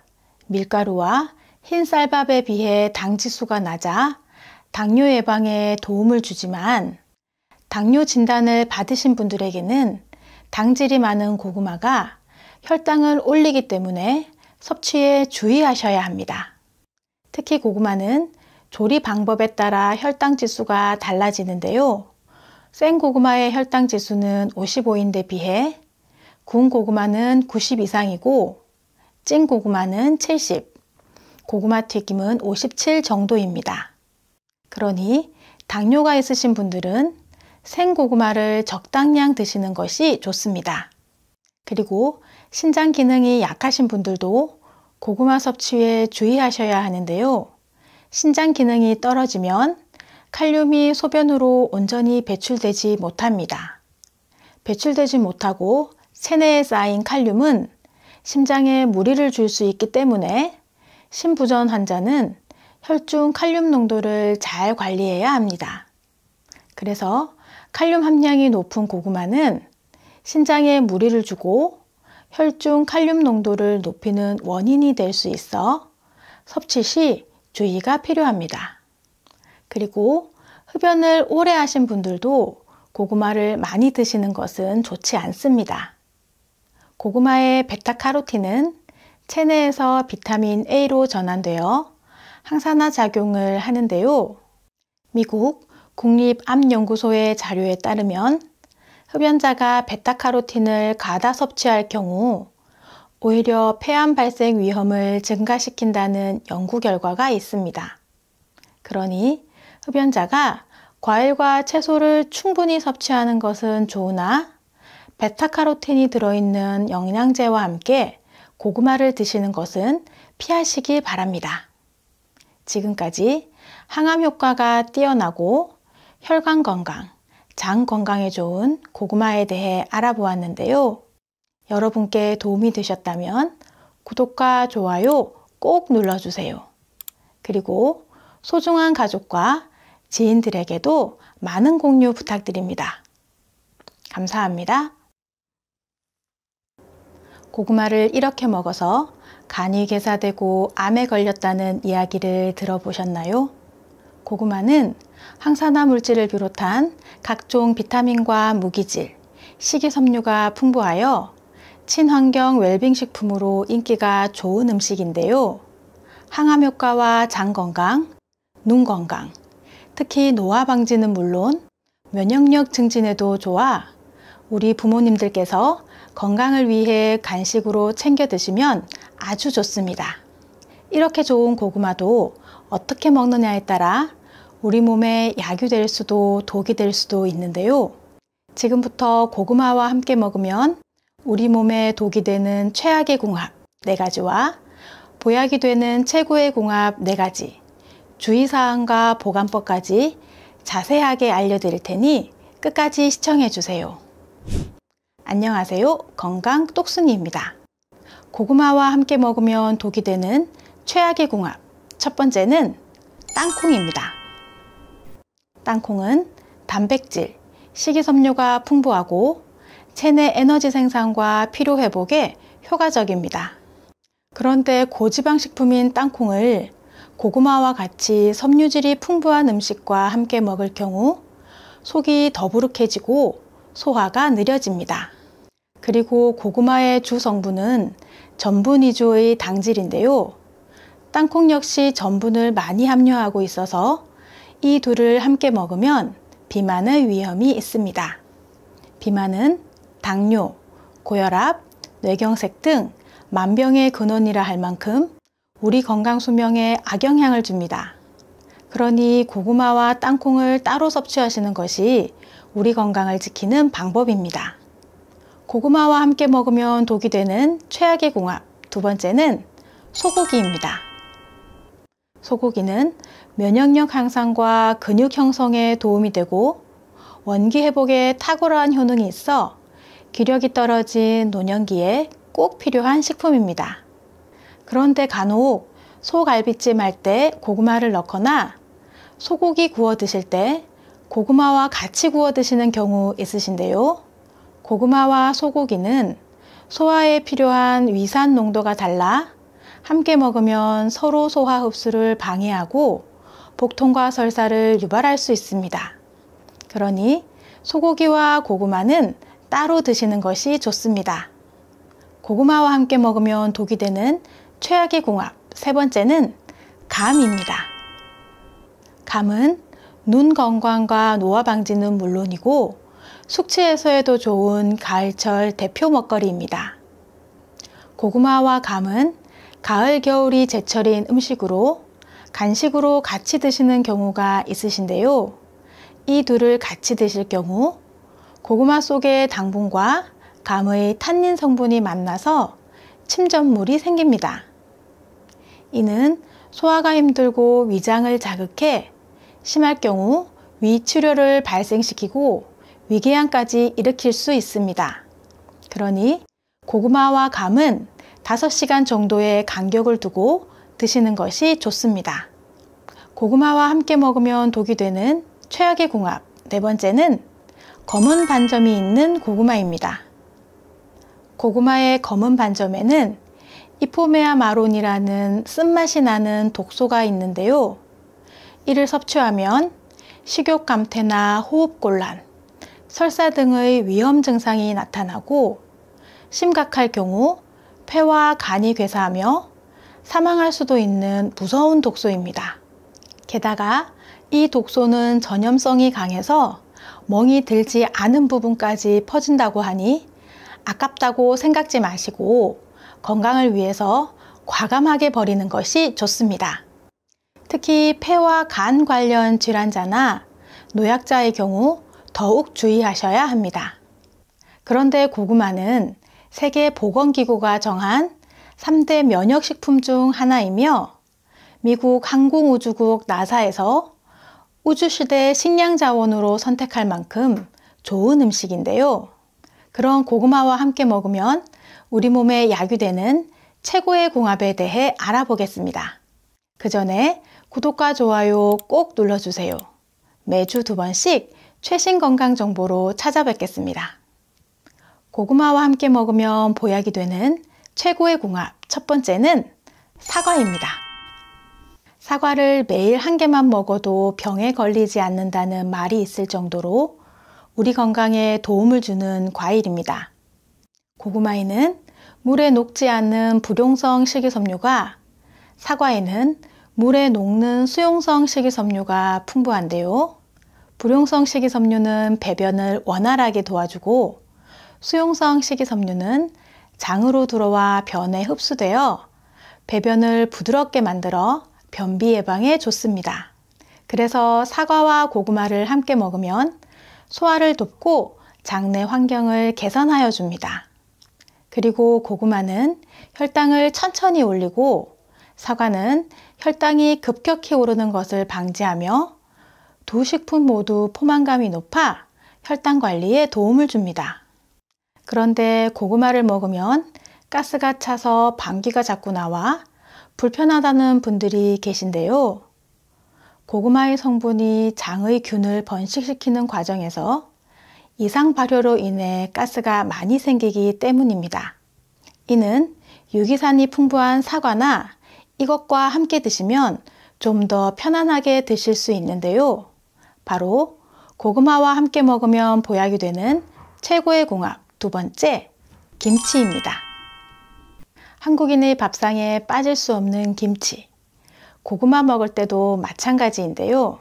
밀가루와 흰 쌀밥에 비해 당 지수가 낮아 당뇨 예방에 도움을 주지만 당뇨 진단을 받으신 분들에게는 당질이 많은 고구마가 혈당을 올리기 때문에 섭취에 주의하셔야 합니다. 특히 고구마는 조리 방법에 따라 혈당 지수가 달라지는데요. 생 고구마의 혈당 지수는 55인데 비해 구운 고구마는 90 이상이고 찐 고구마는 70, 고구마 튀김은 57 정도입니다. 그러니 당뇨가 있으신 분들은 생 고구마를 적당량 드시는 것이 좋습니다. 그리고 신장 기능이 약하신 분들도 고구마 섭취에 주의하셔야 하는데요. 신장 기능이 떨어지면 칼륨이 소변으로 온전히 배출되지 못합니다. 배출되지 못하고 체내에 쌓인 칼륨은 심장에 무리를 줄 수 있기 때문에 심부전 환자는 혈중 칼륨 농도를 잘 관리해야 합니다. 그래서 칼륨 함량이 높은 고구마는 신장에 무리를 주고 혈중 칼륨 농도를 높이는 원인이 될 수 있어 섭취 시 주의가 필요합니다. 그리고 흡연을 오래 하신 분들도 고구마를 많이 드시는 것은 좋지 않습니다. 고구마의 베타카로틴은 체내에서 비타민 A로 전환되어 항산화 작용을 하는데요. 미국 국립암연구소의 자료에 따르면 흡연자가 베타카로틴을 과다 섭취할 경우 오히려 폐암 발생 위험을 증가시킨다는 연구 결과가 있습니다. 그러니 흡연자가 과일과 채소를 충분히 섭취하는 것은 좋으나 베타카로틴이 들어있는 영양제와 함께 고구마를 드시는 것은 피하시기 바랍니다. 지금까지 항암 효과가 뛰어나고 혈관 건강, 장 건강에 좋은 고구마에 대해 알아보았는데요. 여러분께 도움이 되셨다면 구독과 좋아요 꼭 눌러주세요. 그리고 소중한 가족과 지인들에게도 많은 공유 부탁드립니다. 감사합니다. 고구마를 이렇게 먹어서 간이 괴사되고 암에 걸렸다는 이야기를 들어보셨나요? 고구마는 항산화 물질을 비롯한 각종 비타민과 무기질, 식이섬유가 풍부하여 친환경 웰빙 식품으로 인기가 좋은 음식인데요. 항암 효과와 장 건강, 눈 건강, 특히 노화 방지는 물론 면역력 증진에도 좋아 우리 부모님들께서 건강을 위해 간식으로 챙겨 드시면 아주 좋습니다. 이렇게 좋은 고구마도 어떻게 먹느냐에 따라 우리 몸에 약이 될 수도 독이 될 수도 있는데요. 지금부터 고구마와 함께 먹으면 우리 몸에 독이 되는 최악의 궁합 4가지와 보약이 되는 최고의 궁합 4가지, 주의사항과 보관법까지 자세하게 알려드릴 테니 끝까지 시청해주세요. 안녕하세요. 건강 똑순이입니다. 고구마와 함께 먹으면 독이 되는 최악의 궁합 첫 번째는 땅콩입니다. 땅콩은 단백질, 식이섬유가 풍부하고 체내 에너지 생산과 피로 회복에 효과적입니다. 그런데 고지방 식품인 땅콩을 고구마와 같이 섬유질이 풍부한 음식과 함께 먹을 경우 속이 더부룩해지고 소화가 느려집니다. 그리고 고구마의 주 성분은 전분 위주의 당질인데요. 땅콩 역시 전분을 많이 함유하고 있어서 이 둘을 함께 먹으면 비만의 위험이 있습니다. 비만은 당뇨, 고혈압, 뇌경색 등 만병의 근원이라 할 만큼 우리 건강 수명에 악영향을 줍니다. 그러니 고구마와 땅콩을 따로 섭취하시는 것이 우리 건강을 지키는 방법입니다. 고구마와 함께 먹으면 독이 되는 최악의 궁합 두 번째는 소고기입니다. 소고기는 면역력 향상과 근육 형성에 도움이 되고 원기 회복에 탁월한 효능이 있어 기력이 떨어진 노년기에 꼭 필요한 식품입니다. 그런데 간혹 소갈비찜 할 때 고구마를 넣거나 소고기 구워 드실 때 고구마와 같이 구워 드시는 경우 있으신데요. 고구마와 소고기는 소화에 필요한 위산 농도가 달라 함께 먹으면 서로 소화 흡수를 방해하고 복통과 설사를 유발할 수 있습니다. 그러니 소고기와 고구마는 따로 드시는 것이 좋습니다. 고구마와 함께 먹으면 독이 되는 최악의 궁합 세 번째는 감입니다. 감은 눈 건강과 노화 방지는 물론이고 숙취 해소에도 좋은 가을철 대표 먹거리입니다. 고구마와 감은 가을, 겨울이 제철인 음식으로 간식으로 같이 드시는 경우가 있으신데요. 이 둘을 같이 드실 경우 고구마 속의 당분과 감의 탄닌 성분이 만나서 침전물이 생깁니다. 이는 소화가 힘들고 위장을 자극해 심할 경우 위출혈을 발생시키고 위궤양까지 일으킬 수 있습니다. 그러니 고구마와 감은 5시간 정도의 간격을 두고 드시는 것이 좋습니다. 고구마와 함께 먹으면 독이 되는 최악의 궁합 네 번째는 검은 반점이 있는 고구마입니다. 고구마의 검은 반점에는 이포메아 마론이라는 쓴맛이 나는 독소가 있는데요. 이를 섭취하면 식욕 감퇴나 호흡곤란, 설사 등의 위험 증상이 나타나고 심각할 경우 폐와 간이 괴사하며 사망할 수도 있는 무서운 독소입니다. 게다가 이 독소는 전염성이 강해서 멍이 들지 않은 부분까지 퍼진다고 하니 아깝다고 생각지 마시고 건강을 위해서 과감하게 버리는 것이 좋습니다. 특히 폐와 간 관련 질환자나 노약자의 경우 더욱 주의하셔야 합니다. 그런데 고구마는 세계보건기구가 정한 3대 면역식품 중 하나이며 미국 항공우주국 나사에서 우주시대 식량자원으로 선택할 만큼 좋은 음식인데요. 그런 고구마와 함께 먹으면 우리 몸에 야기되는 최고의 궁합에 대해 알아보겠습니다. 그 전에 구독과 좋아요 꼭 눌러주세요. 매주 2번씩 최신 건강 정보로 찾아뵙겠습니다. 고구마와 함께 먹으면 보약이 되는 최고의 궁합 첫 번째는 사과입니다. 사과를 매일 한 개만 먹어도 병에 걸리지 않는다는 말이 있을 정도로 우리 건강에 도움을 주는 과일입니다. 고구마에는 물에 녹지 않는 불용성 식이섬유가, 사과에는 물에 녹는 수용성 식이섬유가 풍부한데요. 불용성 식이섬유는 배변을 원활하게 도와주고 수용성 식이섬유는 장으로 들어와 변에 흡수되어 배변을 부드럽게 만들어 변비 예방에 좋습니다. 그래서 사과와 고구마를 함께 먹으면 소화를 돕고 장내 환경을 개선하여 줍니다. 그리고 고구마는 혈당을 천천히 올리고 사과는 혈당이 급격히 오르는 것을 방지하며 두 식품 모두 포만감이 높아 혈당 관리에 도움을 줍니다. 그런데 고구마를 먹으면 가스가 차서 방귀가 자꾸 나와 불편하다는 분들이 계신데요. 고구마의 성분이 장의 균을 번식시키는 과정에서 이상 발효로 인해 가스가 많이 생기기 때문입니다. 이는 유기산이 풍부한 사과나 이것과 함께 드시면 좀 더 편안하게 드실 수 있는데요. 바로 고구마와 함께 먹으면 보약이 되는 최고의 궁합 두 번째, 김치입니다. 한국인의 밥상에 빠질 수 없는 김치. 고구마 먹을 때도 마찬가지인데요.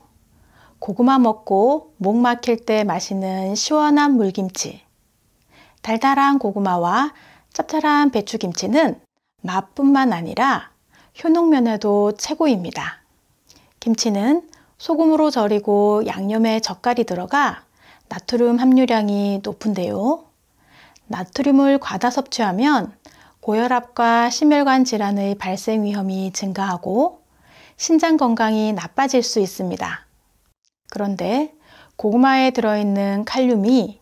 고구마 먹고 목 막힐 때 마시는 시원한 물김치. 달달한 고구마와 짭짤한 배추김치는 맛뿐만 아니라 효능면에도 최고입니다. 김치는 소금으로 절이고 양념에 젓갈이 들어가 나트륨 함유량이 높은데요. 나트륨을 과다 섭취하면 고혈압과 심혈관 질환의 발생 위험이 증가하고 신장 건강이 나빠질 수 있습니다. 그런데 고구마에 들어있는 칼륨이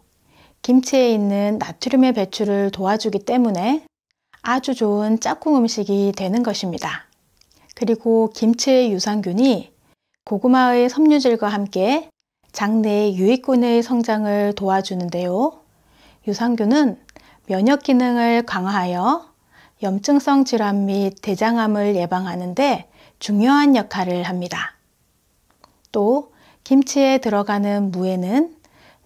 김치에 있는 나트륨의 배출을 도와주기 때문에 아주 좋은 짝꿍 음식이 되는 것입니다. 그리고 김치의 유산균이 고구마의 섬유질과 함께 장내의 유익균의 성장을 도와주는데요. 유산균은 면역 기능을 강화하여 염증성 질환 및 대장암을 예방하는 데 중요한 역할을 합니다. 또 김치에 들어가는 무에는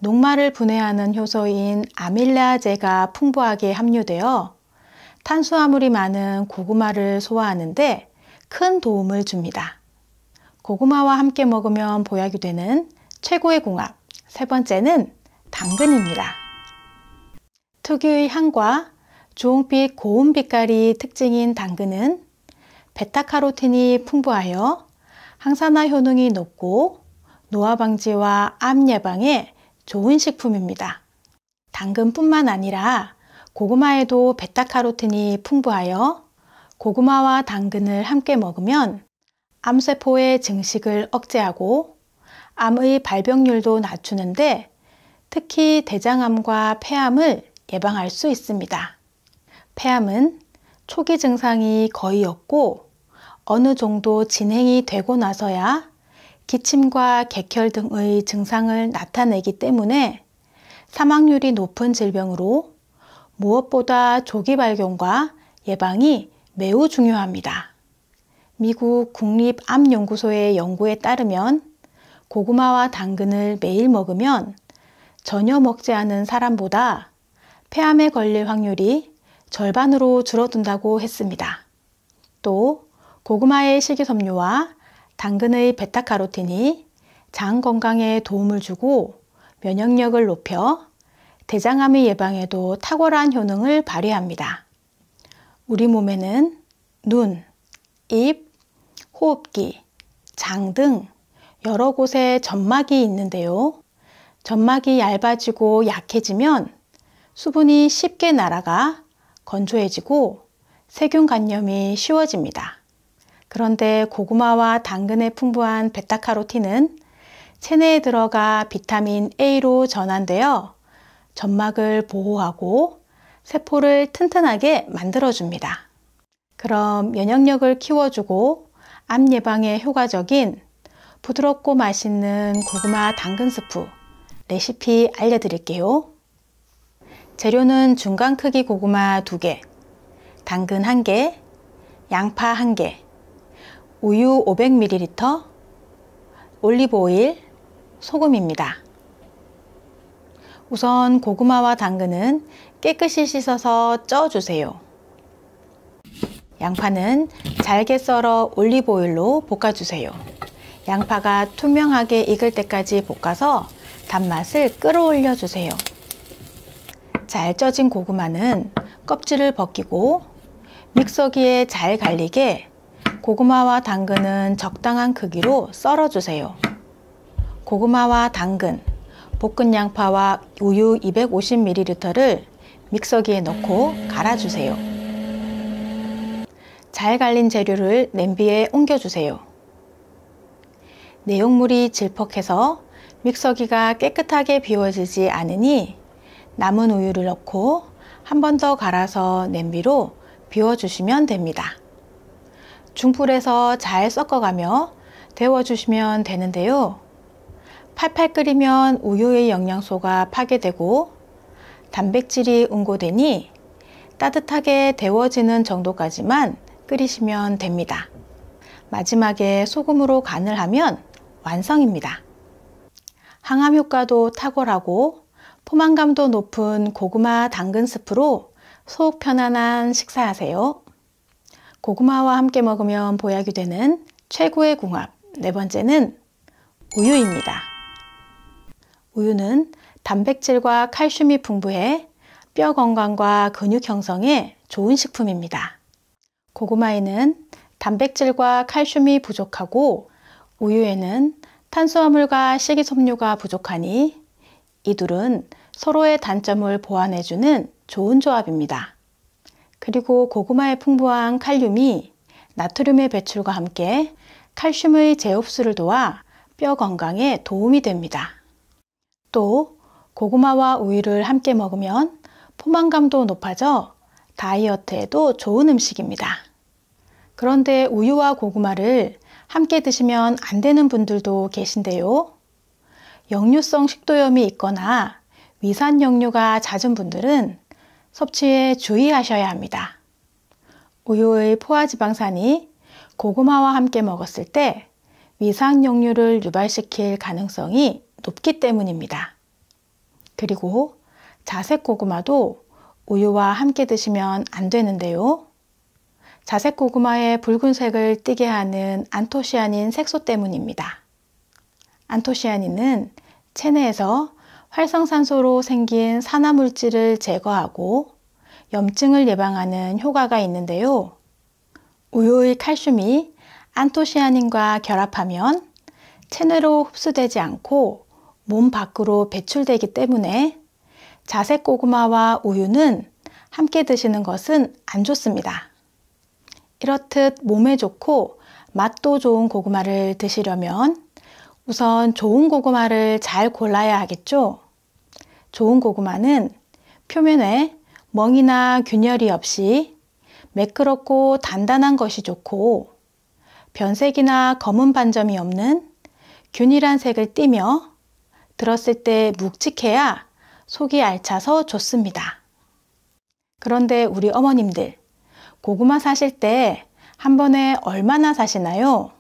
녹말을 분해하는 효소인 아밀라제가 풍부하게 함유되어 탄수화물이 많은 고구마를 소화하는 데 큰 도움을 줍니다. 고구마와 함께 먹으면 보약이 되는 최고의 궁합 세 번째는 당근입니다. 특유의 향과 주홍빛 고운 빛깔이 특징인 당근은 베타카로틴이 풍부하여 항산화 효능이 높고 노화 방지와 암 예방에 좋은 식품입니다. 당근뿐만 아니라 고구마에도 베타카로틴이 풍부하여 고구마와 당근을 함께 먹으면 암세포의 증식을 억제하고 암의 발병률도 낮추는데 특히 대장암과 폐암을 예방할 수 있습니다. 폐암은 초기 증상이 거의 없고 어느 정도 진행이 되고 나서야 기침과 객혈 등의 증상을 나타내기 때문에 사망률이 높은 질병으로 무엇보다 조기 발견과 예방이 매우 중요합니다. 미국 국립암연구소의 연구에 따르면 고구마와 당근을 매일 먹으면 전혀 먹지 않은 사람보다 폐암에 걸릴 확률이 절반으로 줄어든다고 했습니다. 또 고구마의 식이섬유와 당근의 베타카로틴이 장 건강에 도움을 주고 면역력을 높여 대장암의 예방에도 탁월한 효능을 발휘합니다. 우리 몸에는 눈, 입, 호흡기, 장 등 여러 곳에 점막이 있는데요. 점막이 얇아지고 약해지면 수분이 쉽게 날아가 건조해지고 세균 감염이 쉬워집니다. 그런데 고구마와 당근에 풍부한 베타카로틴은 체내에 들어가 비타민 A로 전환되어 점막을 보호하고 세포를 튼튼하게 만들어줍니다. 그럼 면역력을 키워주고 암 예방에 효과적인 부드럽고 맛있는 고구마 당근 스프 레시피 알려드릴게요. 재료는 중간 크기 고구마 2개, 당근 1개, 양파 1개, 우유 500ml, 올리브오일, 소금입니다. 우선 고구마와 당근은 깨끗이 씻어서 쪄주세요. 양파는 잘게 썰어 올리브오일로 볶아주세요. 양파가 투명하게 익을 때까지 볶아서 단맛을 끌어올려 주세요. 잘 쪄진 고구마는 껍질을 벗기고 믹서기에 잘 갈리게 고구마와 당근은 적당한 크기로 썰어주세요. 고구마와 당근, 볶은 양파와 우유 250ml를 믹서기에 넣고 갈아주세요. 잘 갈린 재료를 냄비에 옮겨주세요. 내용물이 질퍽해서 믹서기가 깨끗하게 비워지지 않으니 남은 우유를 넣고 한 번 더 갈아서 냄비로 비워주시면 됩니다. 중불에서 잘 섞어가며 데워주시면 되는데요. 팔팔 끓이면 우유의 영양소가 파괴되고 단백질이 응고되니 따뜻하게 데워지는 정도까지만 끓이시면 됩니다. 마지막에 소금으로 간을 하면 완성입니다. 항암 효과도 탁월하고 포만감도 높은 고구마 당근 스프로 속 편안한 식사하세요. 고구마와 함께 먹으면 보약이 되는 최고의 궁합, 네 번째는 우유입니다. 우유는 단백질과 칼슘이 풍부해 뼈 건강과 근육 형성에 좋은 식품입니다. 고구마에는 단백질과 칼슘이 부족하고 우유에는 탄수화물과 식이섬유가 부족하니 이 둘은 서로의 단점을 보완해주는 좋은 조합입니다. 그리고 고구마의 풍부한 칼륨이 나트륨의 배출과 함께 칼슘의 재흡수를 도와 뼈 건강에 도움이 됩니다. 또 고구마와 우유를 함께 먹으면 포만감도 높아져 다이어트에도 좋은 음식입니다. 그런데 우유와 고구마를 함께 드시면 안 되는 분들도 계신데요. 역류성 식도염이 있거나 위산 역류가 잦은 분들은 섭취에 주의하셔야 합니다. 우유의 포화지방산이 고구마와 함께 먹었을 때 위산 역류를 유발시킬 가능성이 높기 때문입니다. 그리고 자색 고구마도 우유와 함께 드시면 안 되는데요. 자색 고구마의 붉은색을 띠게 하는 안토시아닌 색소 때문입니다. 안토시아닌은 체내에서 활성산소로 생긴 산화물질을 제거하고 염증을 예방하는 효과가 있는데요. 우유의 칼슘이 안토시아닌과 결합하면 체내로 흡수되지 않고 몸 밖으로 배출되기 때문에 자색 고구마와 우유는 함께 드시는 것은 안 좋습니다. 이렇듯 몸에 좋고 맛도 좋은 고구마를 드시려면 우선 좋은 고구마를 잘 골라야 하겠죠. 좋은 고구마는 표면에 멍이나 균열이 없이 매끄럽고 단단한 것이 좋고 변색이나 검은 반점이 없는 균일한 색을 띠며 들었을 때 묵직해야 속이 알차서 좋습니다. 그런데 우리 어머님들 고구마 사실 때 한 번에 얼마나 사시나요?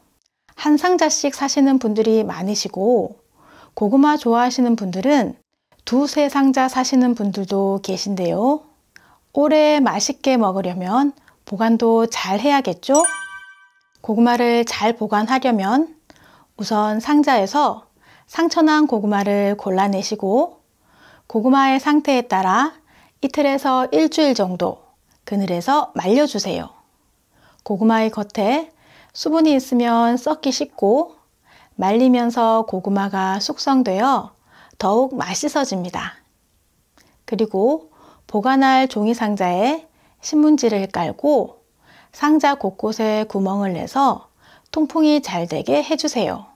한 상자씩 사시는 분들이 많으시고 고구마 좋아하시는 분들은 2-3상자 사시는 분들도 계신데요. 오래 맛있게 먹으려면 보관도 잘 해야겠죠? 고구마를 잘 보관하려면 우선 상자에서 상처난 고구마를 골라내시고 고구마의 상태에 따라 이틀에서 일주일 정도 그늘에서 말려주세요. 고구마의 겉에 수분이 있으면 썩기 쉽고 말리면서 고구마가 숙성되어 더욱 맛있어집니다. 그리고 보관할 종이 상자에 신문지를 깔고 상자 곳곳에 구멍을 내서 통풍이 잘 되게 해주세요.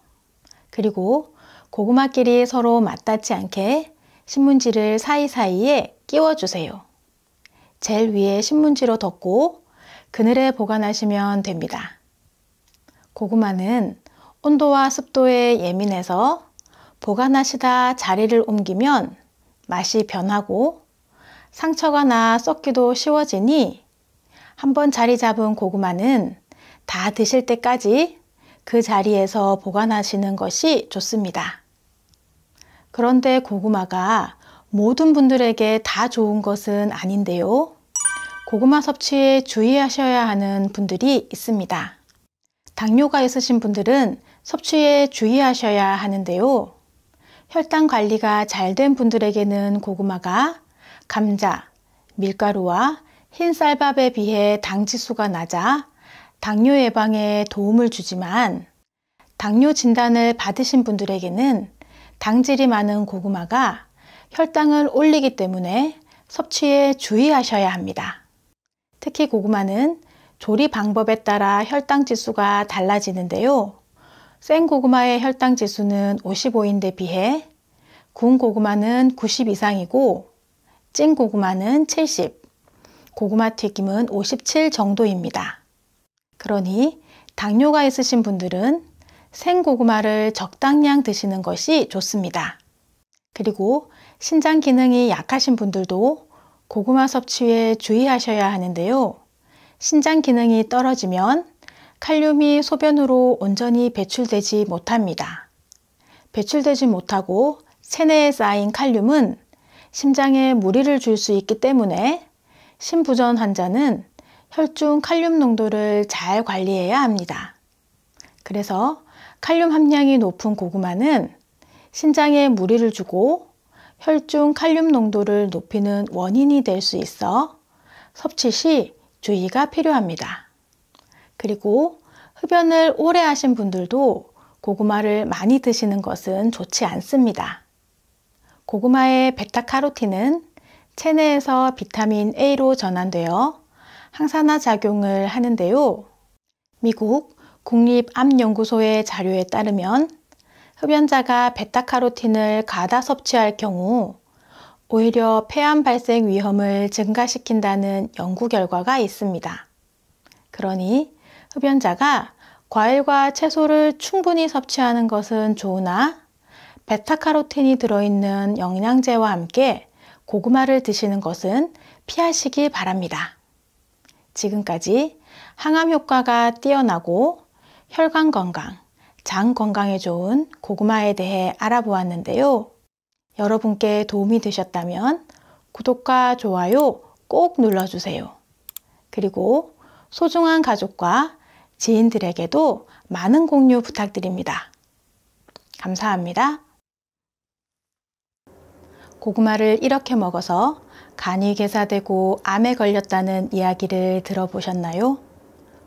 그리고 고구마끼리 서로 맞닿지 않게 신문지를 사이사이에 끼워주세요. 제일 위에 신문지로 덮고 그늘에 보관하시면 됩니다. 고구마는 온도와 습도에 예민해서 보관하시다 자리를 옮기면 맛이 변하고 상처가 나 썩기도 쉬워지니 한번 자리 잡은 고구마는 다 드실 때까지 그 자리에서 보관하시는 것이 좋습니다. 그런데 고구마가 모든 분들에게 다 좋은 것은 아닌데요. 고구마 섭취에 주의하셔야 하는 분들이 있습니다. 당뇨가 있으신 분들은 섭취에 주의하셔야 하는데요. 혈당 관리가 잘 된 분들에게는 고구마가 감자, 밀가루와 흰 쌀밥에 비해 당 지수가 낮아 당뇨 예방에 도움을 주지만 당뇨 진단을 받으신 분들에게는 당질이 많은 고구마가 혈당을 올리기 때문에 섭취에 주의하셔야 합니다. 특히 고구마는 조리 방법에 따라 혈당 지수가 달라지는데요. 생 고구마의 혈당 지수는 55인데 비해 구운 고구마는 90 이상이고 찐 고구마는 70, 고구마 튀김은 57 정도입니다. 그러니 당뇨가 있으신 분들은 생 고구마를 적당량 드시는 것이 좋습니다. 그리고 신장 기능이 약하신 분들도 고구마 섭취에 주의하셔야 하는데요. 신장 기능이 떨어지면 칼륨이 소변으로 온전히 배출되지 못합니다. 배출되지 못하고 체내에 쌓인 칼륨은 심장에 무리를 줄 수 있기 때문에 심부전 환자는 혈중 칼륨 농도를 잘 관리해야 합니다. 그래서 칼륨 함량이 높은 고구마는 신장에 무리를 주고 혈중 칼륨 농도를 높이는 원인이 될 수 있어 섭취 시 주의가 필요합니다. 그리고 흡연을 오래 하신 분들도 고구마를 많이 드시는 것은 좋지 않습니다. 고구마의 베타카로틴은 체내에서 비타민 A로 전환되어 항산화 작용을 하는데요. 미국 국립암연구소의 자료에 따르면 흡연자가 베타카로틴을 과다 섭취할 경우 오히려 폐암 발생 위험을 증가시킨다는 연구 결과가 있습니다. 그러니 흡연자가 과일과 채소를 충분히 섭취하는 것은 좋으나 베타카로틴이 들어있는 영양제와 함께 고구마를 드시는 것은 피하시기 바랍니다. 지금까지 항암 효과가 뛰어나고 혈관 건강, 장 건강에 좋은 고구마에 대해 알아보았는데요. 여러분께 도움이 되셨다면 구독과 좋아요 꼭 눌러주세요. 그리고 소중한 가족과 지인들에게도 많은 공유 부탁드립니다. 감사합니다. 고구마를 이렇게 먹어서 간이 괴사되고 암에 걸렸다는 이야기를 들어보셨나요?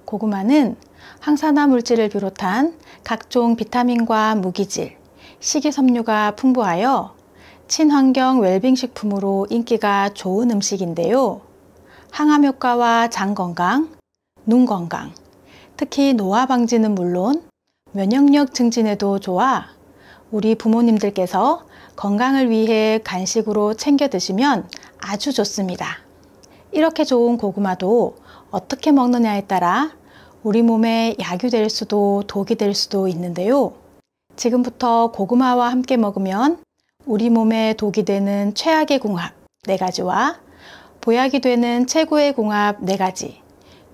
고구마는 항산화 물질을 비롯한 각종 비타민과 무기질, 식이섬유가 풍부하여 친환경 웰빙 식품으로 인기가 좋은 음식인데요. 항암 효과와 장 건강, 눈 건강, 특히 노화 방지는 물론 면역력 증진에도 좋아 우리 부모님들께서 건강을 위해 간식으로 챙겨 드시면 아주 좋습니다. 이렇게 좋은 고구마도 어떻게 먹느냐에 따라 우리 몸에 약이 될 수도 독이 될 수도 있는데요. 지금부터 고구마와 함께 먹으면 우리 몸에 독이 되는 최악의 궁합 4가지와 보약이 되는 최고의 궁합 4가지,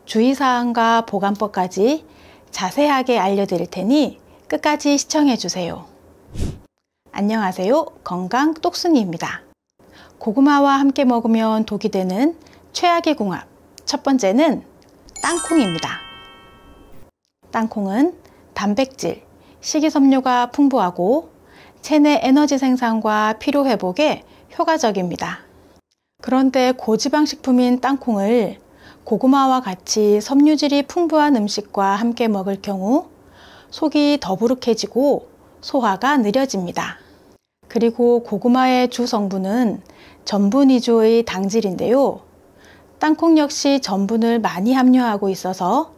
주의사항과 보관법까지 자세하게 알려드릴 테니 끝까지 시청해주세요. 안녕하세요. 건강 똑순이입니다. 고구마와 함께 먹으면 독이 되는 최악의 궁합 첫 번째는 땅콩입니다. 땅콩은 단백질, 식이섬유가 풍부하고 체내 에너지 생산과 피로 회복에 효과적입니다. 그런데 고지방 식품인 땅콩을 고구마와 같이 섬유질이 풍부한 음식과 함께 먹을 경우 속이 더부룩해지고 소화가 느려집니다. 그리고 고구마의 주 성분은 전분 위주의 당질인데요. 땅콩 역시 전분을 많이 함유하고 있어서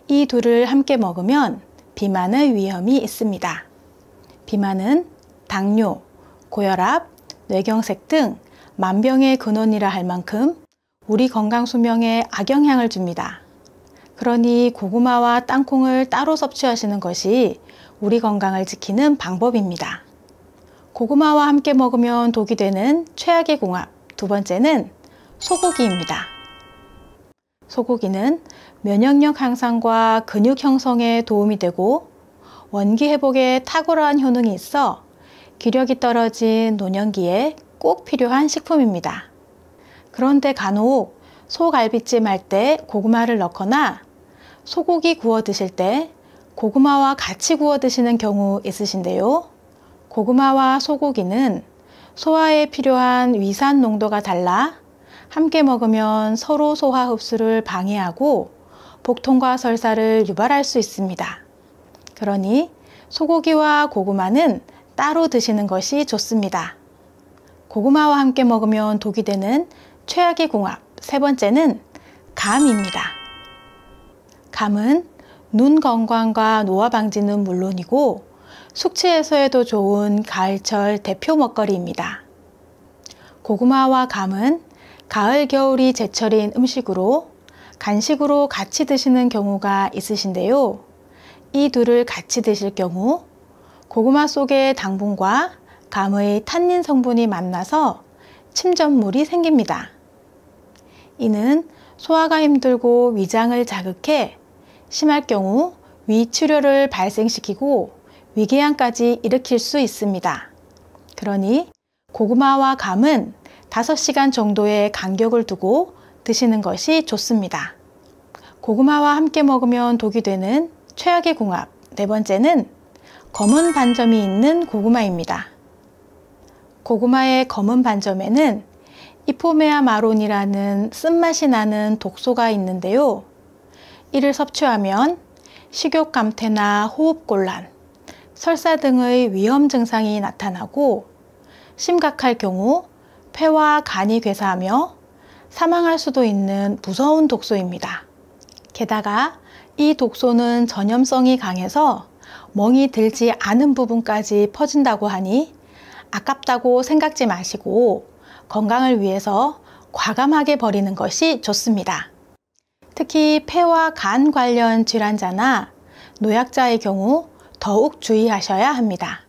이 둘을 함께 먹으면 비만의 위험이 있습니다. 비만은 당뇨, 고혈압, 뇌경색 등 만병의 근원이라 할 만큼 우리 건강 수명에 악영향을 줍니다. 그러니 고구마와 땅콩을 따로 섭취하시는 것이 우리 건강을 지키는 방법입니다. 고구마와 함께 먹으면 독이 되는 최악의 궁합 두 번째는 소고기입니다. 소고기는 면역력 향상과 근육 형성에 도움이 되고 원기 회복에 탁월한 효능이 있어 기력이 떨어진 노년기에 꼭 필요한 식품입니다. 그런데 간혹 소갈비찜 할 때 고구마를 넣거나 소고기 구워 드실 때 고구마와 같이 구워 드시는 경우 있으신데요. 고구마와 소고기는 소화에 필요한 위산 농도가 달라 함께 먹으면 서로 소화 흡수를 방해하고 복통과 설사를 유발할 수 있습니다. 그러니 소고기와 고구마는 따로 드시는 것이 좋습니다. 고구마와 함께 먹으면 독이 되는 최악의 궁합 세 번째는 감입니다. 감은 눈 건강과 노화 방지는 물론이고 숙취 해소에도 좋은 가을철 대표 먹거리입니다. 고구마와 감은 가을, 겨울이 제철인 음식으로 간식으로 같이 드시는 경우가 있으신데요. 이 둘을 같이 드실 경우 고구마 속의 당분과 감의 탄닌 성분이 만나서 침전물이 생깁니다. 이는 소화가 힘들고 위장을 자극해 심할 경우 위출혈을 발생시키고 위궤양까지 일으킬 수 있습니다. 그러니 고구마와 감은 5시간 정도의 간격을 두고 드시는 것이 좋습니다. 고구마와 함께 먹으면 독이 되는 최악의 궁합 네 번째는 검은 반점이 있는 고구마입니다. 고구마의 검은 반점에는 이포메아 마론이라는 쓴맛이 나는 독소가 있는데요. 이를 섭취하면 식욕 감퇴나 호흡곤란, 설사 등의 위험 증상이 나타나고 심각할 경우 폐와 간이 괴사하며 사망할 수도 있는 무서운 독소입니다. 게다가 이 독소는 전염성이 강해서 멍이 들지 않은 부분까지 퍼진다고 하니 아깝다고 생각지 마시고 건강을 위해서 과감하게 버리는 것이 좋습니다. 특히 폐와 간 관련 질환자나 노약자의 경우 더욱 주의하셔야 합니다.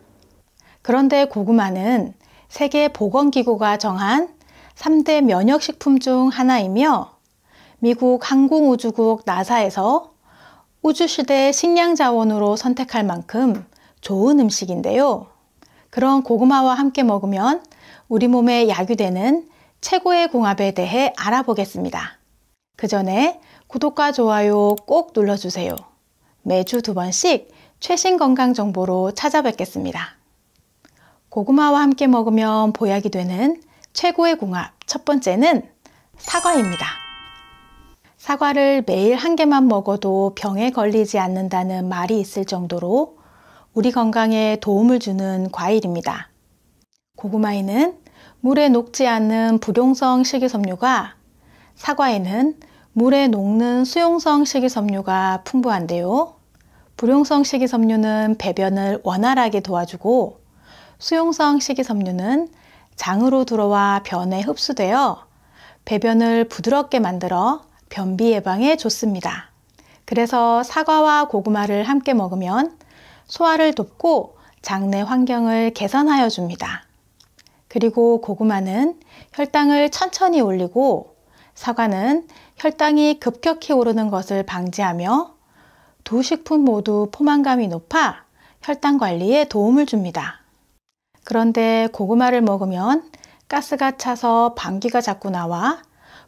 그런데 고구마는 세계보건기구가 정한 3대 면역식품 중 하나이며 미국 항공우주국 나사에서 우주시대 식량자원으로 선택할 만큼 좋은 음식인데요. 그런 고구마와 함께 먹으면 우리 몸에 약이 되는 최고의 궁합에 대해 알아보겠습니다. 그 전에 구독과 좋아요 꼭 눌러주세요. 매주 2번씩 최신 건강 정보로 찾아뵙겠습니다. 고구마와 함께 먹으면 보약이 되는 최고의 궁합 첫 번째는 사과입니다. 사과를 매일 1개만 먹어도 병에 걸리지 않는다는 말이 있을 정도로 우리 건강에 도움을 주는 과일입니다. 고구마에는 물에 녹지 않는 불용성 식이섬유가, 사과에는 물에 녹는 수용성 식이섬유가 풍부한데요. 불용성 식이섬유는 배변을 원활하게 도와주고 수용성 식이섬유는 장으로 들어와 변에 흡수되어 배변을 부드럽게 만들어 변비 예방에 좋습니다. 그래서 사과와 고구마를 함께 먹으면 소화를 돕고 장내 환경을 개선하여 줍니다. 그리고 고구마는 혈당을 천천히 올리고 사과는 혈당이 급격히 오르는 것을 방지하며 두 식품 모두 포만감이 높아 혈당 관리에 도움을 줍니다. 그런데 고구마를 먹으면 가스가 차서 방귀가 자꾸 나와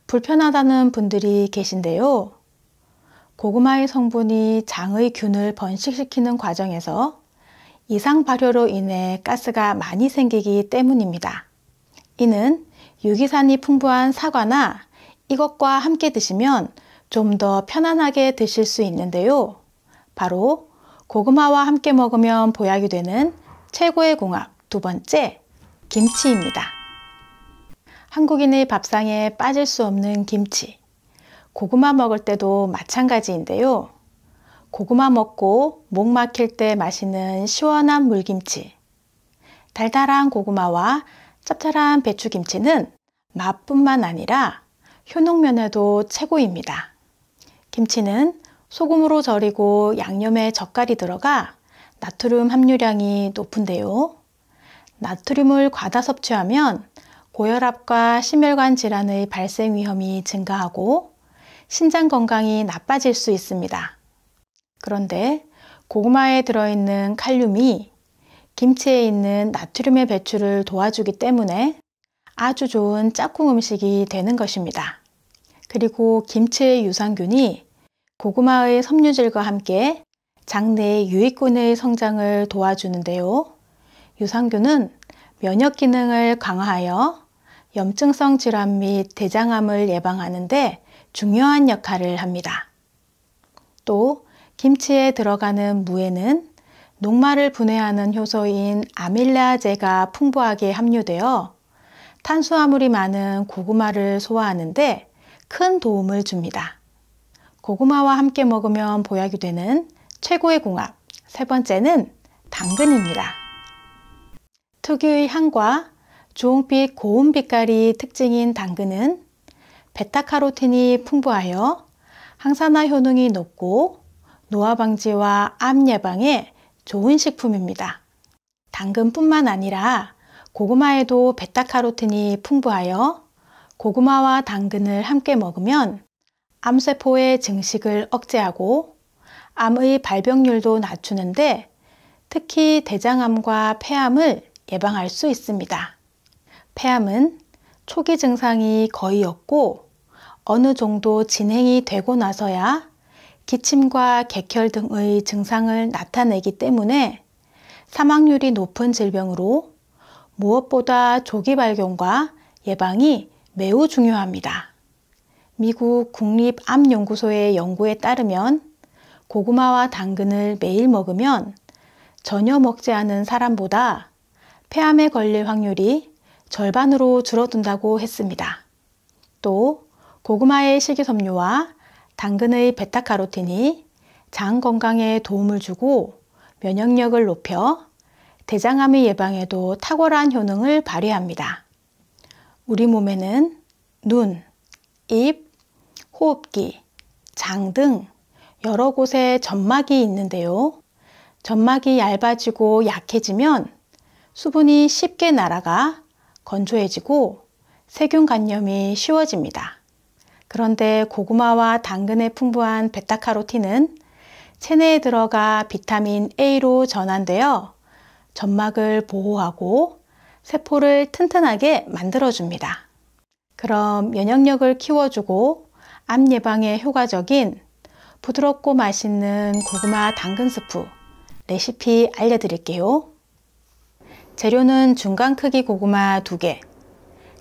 불편하다는 분들이 계신데요. 고구마의 성분이 장의 균을 번식시키는 과정에서 이상 발효로 인해 가스가 많이 생기기 때문입니다. 이는 유기산이 풍부한 사과나 이것과 함께 드시면 좀 더 편안하게 드실 수 있는데요. 바로 고구마와 함께 먹으면 보약이 되는 최고의 궁합 두 번째, 김치입니다. 한국인의 밥상에 빠질 수 없는 김치. 고구마 먹을 때도 마찬가지인데요. 고구마 먹고 목 막힐 때 마시는 시원한 물김치. 달달한 고구마와 짭짤한 배추김치는 맛뿐만 아니라 효능면에도 최고입니다. 김치는 소금으로 절이고 양념에 젓갈이 들어가 나트륨 함유량이 높은데요. 나트륨을 과다 섭취하면 고혈압과 심혈관 질환의 발생 위험이 증가하고 신장 건강이 나빠질 수 있습니다. 그런데 고구마에 들어있는 칼륨이 김치에 있는 나트륨의 배출을 도와주기 때문에 아주 좋은 짝꿍 음식이 되는 것입니다. 그리고 김치의 유산균이 고구마의 섬유질과 함께 장내 유익균의 성장을 도와주는데요. 유산균은 면역 기능을 강화하여 염증성 질환 및 대장암을 예방하는 데 중요한 역할을 합니다. 또 김치에 들어가는 무에는 녹말을 분해하는 효소인 아밀라제가 풍부하게 함유되어 탄수화물이 많은 고구마를 소화하는 데 큰 도움을 줍니다. 고구마와 함께 먹으면 보약이 되는 최고의 궁합 세 번째는 당근입니다. 특유의 향과 주홍빛 고운 빛깔이 특징인 당근은 베타카로틴이 풍부하여 항산화 효능이 높고 노화 방지와 암 예방에 좋은 식품입니다. 당근뿐만 아니라 고구마에도 베타카로틴이 풍부하여 고구마와 당근을 함께 먹으면 암세포의 증식을 억제하고 암의 발병률도 낮추는데 특히 대장암과 폐암을 예방할 수 있습니다. 폐암은 초기 증상이 거의 없고 어느 정도 진행이 되고 나서야 기침과 객혈 등의 증상을 나타내기 때문에 사망률이 높은 질병으로 무엇보다 조기 발견과 예방이 매우 중요합니다. 미국 국립암연구소의 연구에 따르면 고구마와 당근을 매일 먹으면 전혀 먹지 않은 사람보다 폐암에 걸릴 확률이 절반으로 줄어든다고 했습니다. 또 고구마의 식이섬유와 당근의 베타카로틴이 장 건강에 도움을 주고 면역력을 높여 대장암의 예방에도 탁월한 효능을 발휘합니다. 우리 몸에는 눈, 입, 호흡기, 장 등 여러 곳에 점막이 있는데요. 점막이 얇아지고 약해지면 수분이 쉽게 날아가 건조해지고 세균 감염이 쉬워집니다. 그런데 고구마와 당근에 풍부한 베타카로틴은 체내에 들어가 비타민 A로 전환되어 점막을 보호하고 세포를 튼튼하게 만들어줍니다. 그럼 면역력을 키워주고 암 예방에 효과적인 부드럽고 맛있는 고구마 당근 스프 레시피 알려드릴게요. 재료는 중간 크기 고구마 2개,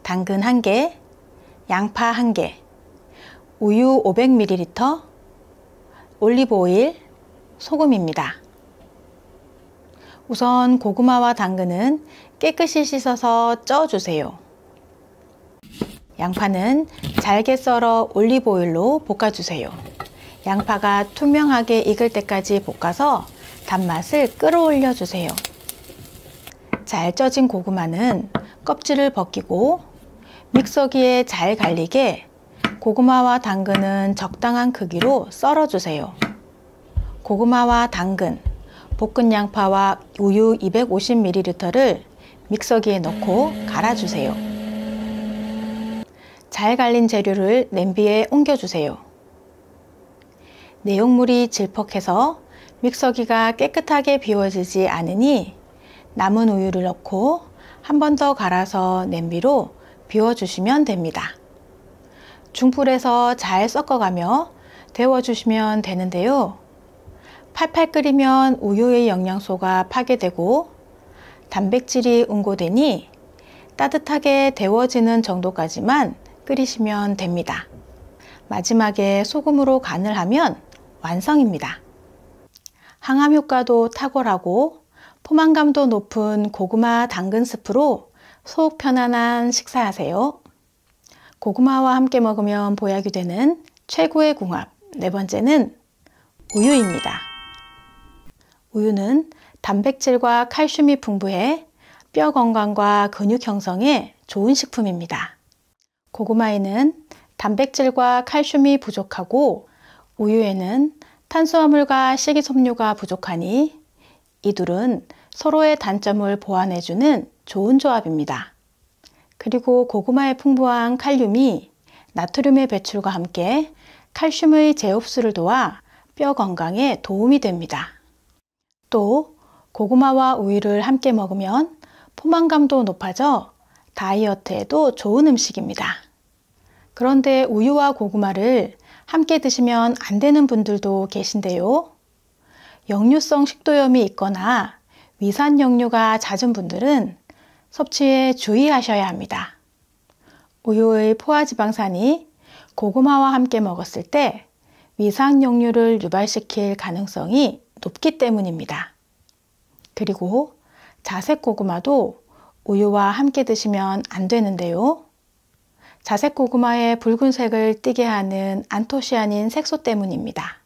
당근 1개, 양파 1개, 우유 500ml, 올리브오일, 소금입니다. 우선 고구마와 당근은 깨끗이 씻어서 쪄주세요. 양파는 잘게 썰어 올리브오일로 볶아주세요. 양파가 투명하게 익을 때까지 볶아서 단맛을 끌어올려 주세요. 잘 쪄진 고구마는 껍질을 벗기고 믹서기에 잘 갈리게 고구마와 당근은 적당한 크기로 썰어주세요. 고구마와 당근, 볶은 양파와 우유 250ml를 믹서기에 넣고 갈아주세요. 잘 갈린 재료를 냄비에 옮겨주세요. 내용물이 질퍽해서 믹서기가 깨끗하게 비워지지 않으니 남은 우유를 넣고 한 번 더 갈아서 냄비로 비워주시면 됩니다. 중불에서 잘 섞어가며 데워주시면 되는데요. 팔팔 끓이면 우유의 영양소가 파괴되고 단백질이 응고되니 따뜻하게 데워지는 정도까지만 끓이시면 됩니다. 마지막에 소금으로 간을 하면 완성입니다. 항암 효과도 탁월하고 포만감도 높은 고구마 당근 스프로 속 편안한 식사하세요. 고구마와 함께 먹으면 보약이 되는 최고의 궁합, 네 번째는 우유입니다. 우유는 단백질과 칼슘이 풍부해 뼈 건강과 근육 형성에 좋은 식품입니다. 고구마에는 단백질과 칼슘이 부족하고 우유에는 탄수화물과 식이섬유가 부족하니 이 둘은 서로의 단점을 보완해주는 좋은 조합입니다. 그리고 고구마의 풍부한 칼륨이 나트륨의 배출과 함께 칼슘의 재흡수를 도와 뼈 건강에 도움이 됩니다. 또 고구마와 우유를 함께 먹으면 포만감도 높아져 다이어트에도 좋은 음식입니다. 그런데 우유와 고구마를 함께 드시면 안 되는 분들도 계신데요. 역류성 식도염이 있거나 위산 역류가 잦은 분들은 섭취에 주의하셔야 합니다. 우유의 포화지방산이 고구마와 함께 먹었을 때 위산 역류를 유발시킬 가능성이 높기 때문입니다. 그리고 자색 고구마도 우유와 함께 드시면 안 되는데요. 자색 고구마의 붉은색을 띠게 하는 안토시아닌 색소 때문입니다.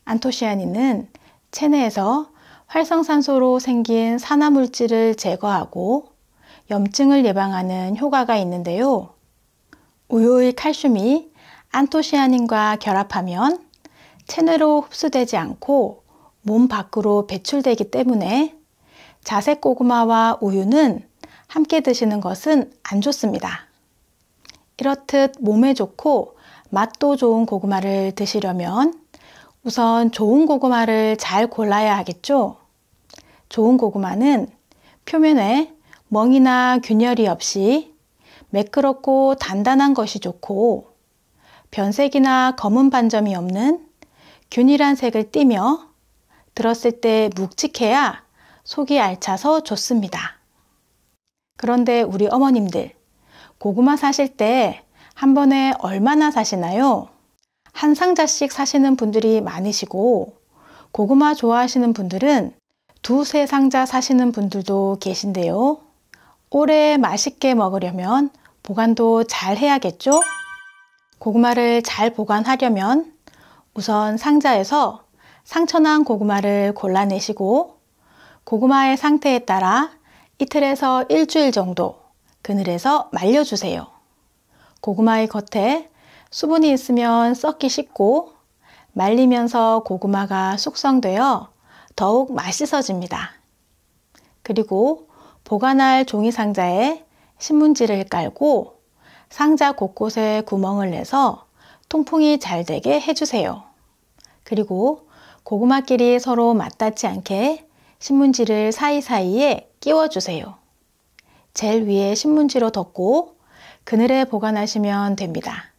안토시아닌은 체내에서 활성산소로 생긴 산화물질을 제거하고 염증을 예방하는 효과가 있는데요. 우유의 칼슘이 안토시아닌과 결합하면 체내로 흡수되지 않고 몸 밖으로 배출되기 때문에 자색 고구마와 우유는 함께 드시는 것은 안 좋습니다. 이렇듯 몸에 좋고 맛도 좋은 고구마를 드시려면 우선 좋은 고구마를 잘 골라야 하겠죠. 좋은 고구마는 표면에 멍이나 균열이 없이 매끄럽고 단단한 것이 좋고 변색이나 검은 반점이 없는 균일한 색을 띠며 들었을 때 묵직해야 속이 알차서 좋습니다. 그런데 우리 어머님들 고구마 사실 때 한 번에 얼마나 사시나요? 한 상자씩 사시는 분들이 많으시고 고구마 좋아하시는 분들은 두세 상자 사시는 분들도 계신데요. 오래 맛있게 먹으려면 보관도 잘 해야겠죠? 고구마를 잘 보관하려면 우선 상자에서 상처난 고구마를 골라내시고 고구마의 상태에 따라 이틀에서 일주일 정도 그늘에서 말려주세요. 고구마의 겉에 수분이 있으면 썩기 쉽고 말리면서 고구마가 숙성되어 더욱 맛있어집니다. 그리고 보관할 종이 상자에 신문지를 깔고 상자 곳곳에 구멍을 내서 통풍이 잘 되게 해주세요. 그리고 고구마끼리 서로 맞닿지 않게 신문지를 사이사이에 끼워주세요. 젤 위에 신문지로 덮고 그늘에 보관하시면 됩니다.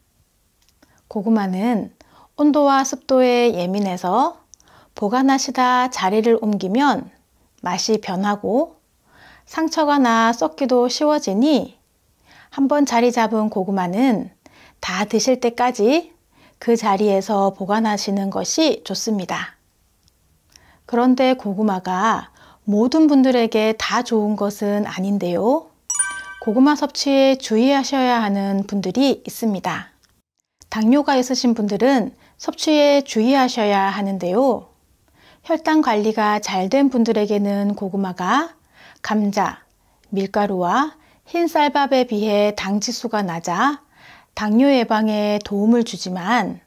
고구마는 온도와 습도에 예민해서 보관하시다 자리를 옮기면 맛이 변하고 상처가 나 썩기도 쉬워지니 한번 자리 잡은 고구마는 다 드실 때까지 그 자리에서 보관하시는 것이 좋습니다. 그런데 고구마가 모든 분들에게 다 좋은 것은 아닌데요. 고구마 섭취에 주의하셔야 하는 분들이 있습니다. 당뇨가 있으신 분들은 섭취에 주의하셔야 하는데요. 혈당 관리가 잘 된 분들에게는 고구마가 감자, 밀가루와 흰 쌀밥에 비해 당 지수가 낮아 당뇨 예방에 도움을 주지만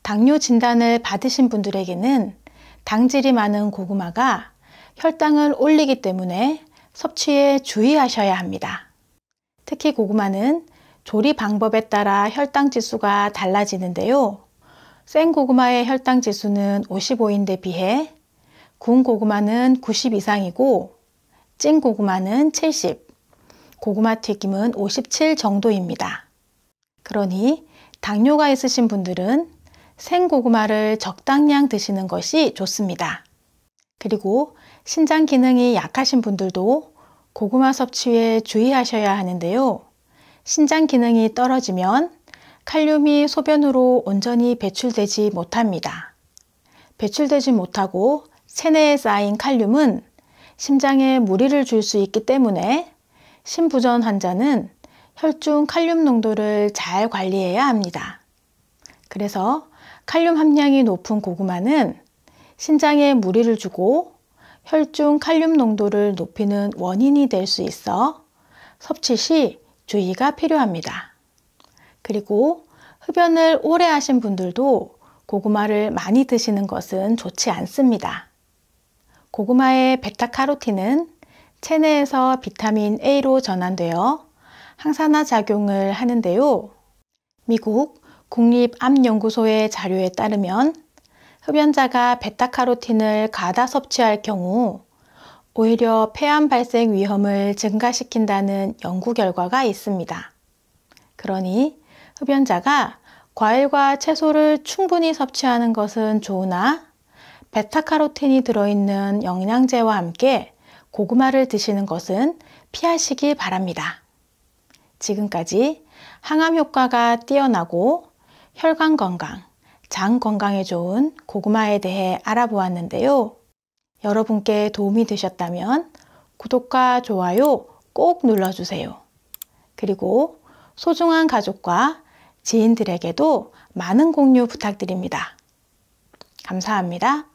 당뇨 진단을 받으신 분들에게는 당질이 많은 고구마가 혈당을 올리기 때문에 섭취에 주의하셔야 합니다. 특히 고구마는 조리 방법에 따라 혈당 지수가 달라지는데요. 생 고구마의 혈당 지수는 55인데 비해 구운 고구마는 90 이상이고 찐 고구마는 70, 고구마 튀김은 57 정도입니다. 그러니 당뇨가 있으신 분들은 생고구마를 적당량 드시는 것이 좋습니다. 그리고 신장 기능이 약하신 분들도 고구마 섭취에 주의하셔야 하는데요. 신장 기능이 떨어지면 칼륨이 소변으로 온전히 배출되지 못합니다. 배출되지 못하고 체내에 쌓인 칼륨은 심장에 무리를 줄 수 있기 때문에 심부전 환자는 혈중 칼륨 농도를 잘 관리해야 합니다. 그래서 칼륨 함량이 높은 고구마는 신장에 무리를 주고 혈중 칼륨 농도를 높이는 원인이 될 수 있어 섭취 시 주의가 필요합니다. 그리고 흡연을 오래 하신 분들도 고구마를 많이 드시는 것은 좋지 않습니다. 고구마의 베타카로틴은 체내에서 비타민 A로 전환되어 항산화 작용을 하는데요. 미국 국립암연구소의 자료에 따르면 흡연자가 베타카로틴을 과다 섭취할 경우 오히려 폐암 발생 위험을 증가시킨다는 연구 결과가 있습니다. 그러니 흡연자가 과일과 채소를 충분히 섭취하는 것은 좋으나 베타카로틴이 들어있는 영양제와 함께 고구마를 드시는 것은 피하시기 바랍니다. 지금까지 항암 효과가 뛰어나고 혈관 건강, 장 건강에 좋은 고구마에 대해 알아보았는데요. 여러분께 도움이 되셨다면 구독과 좋아요 꼭 눌러주세요. 그리고 소중한 가족과 지인들에게도 많은 공유 부탁드립니다. 감사합니다.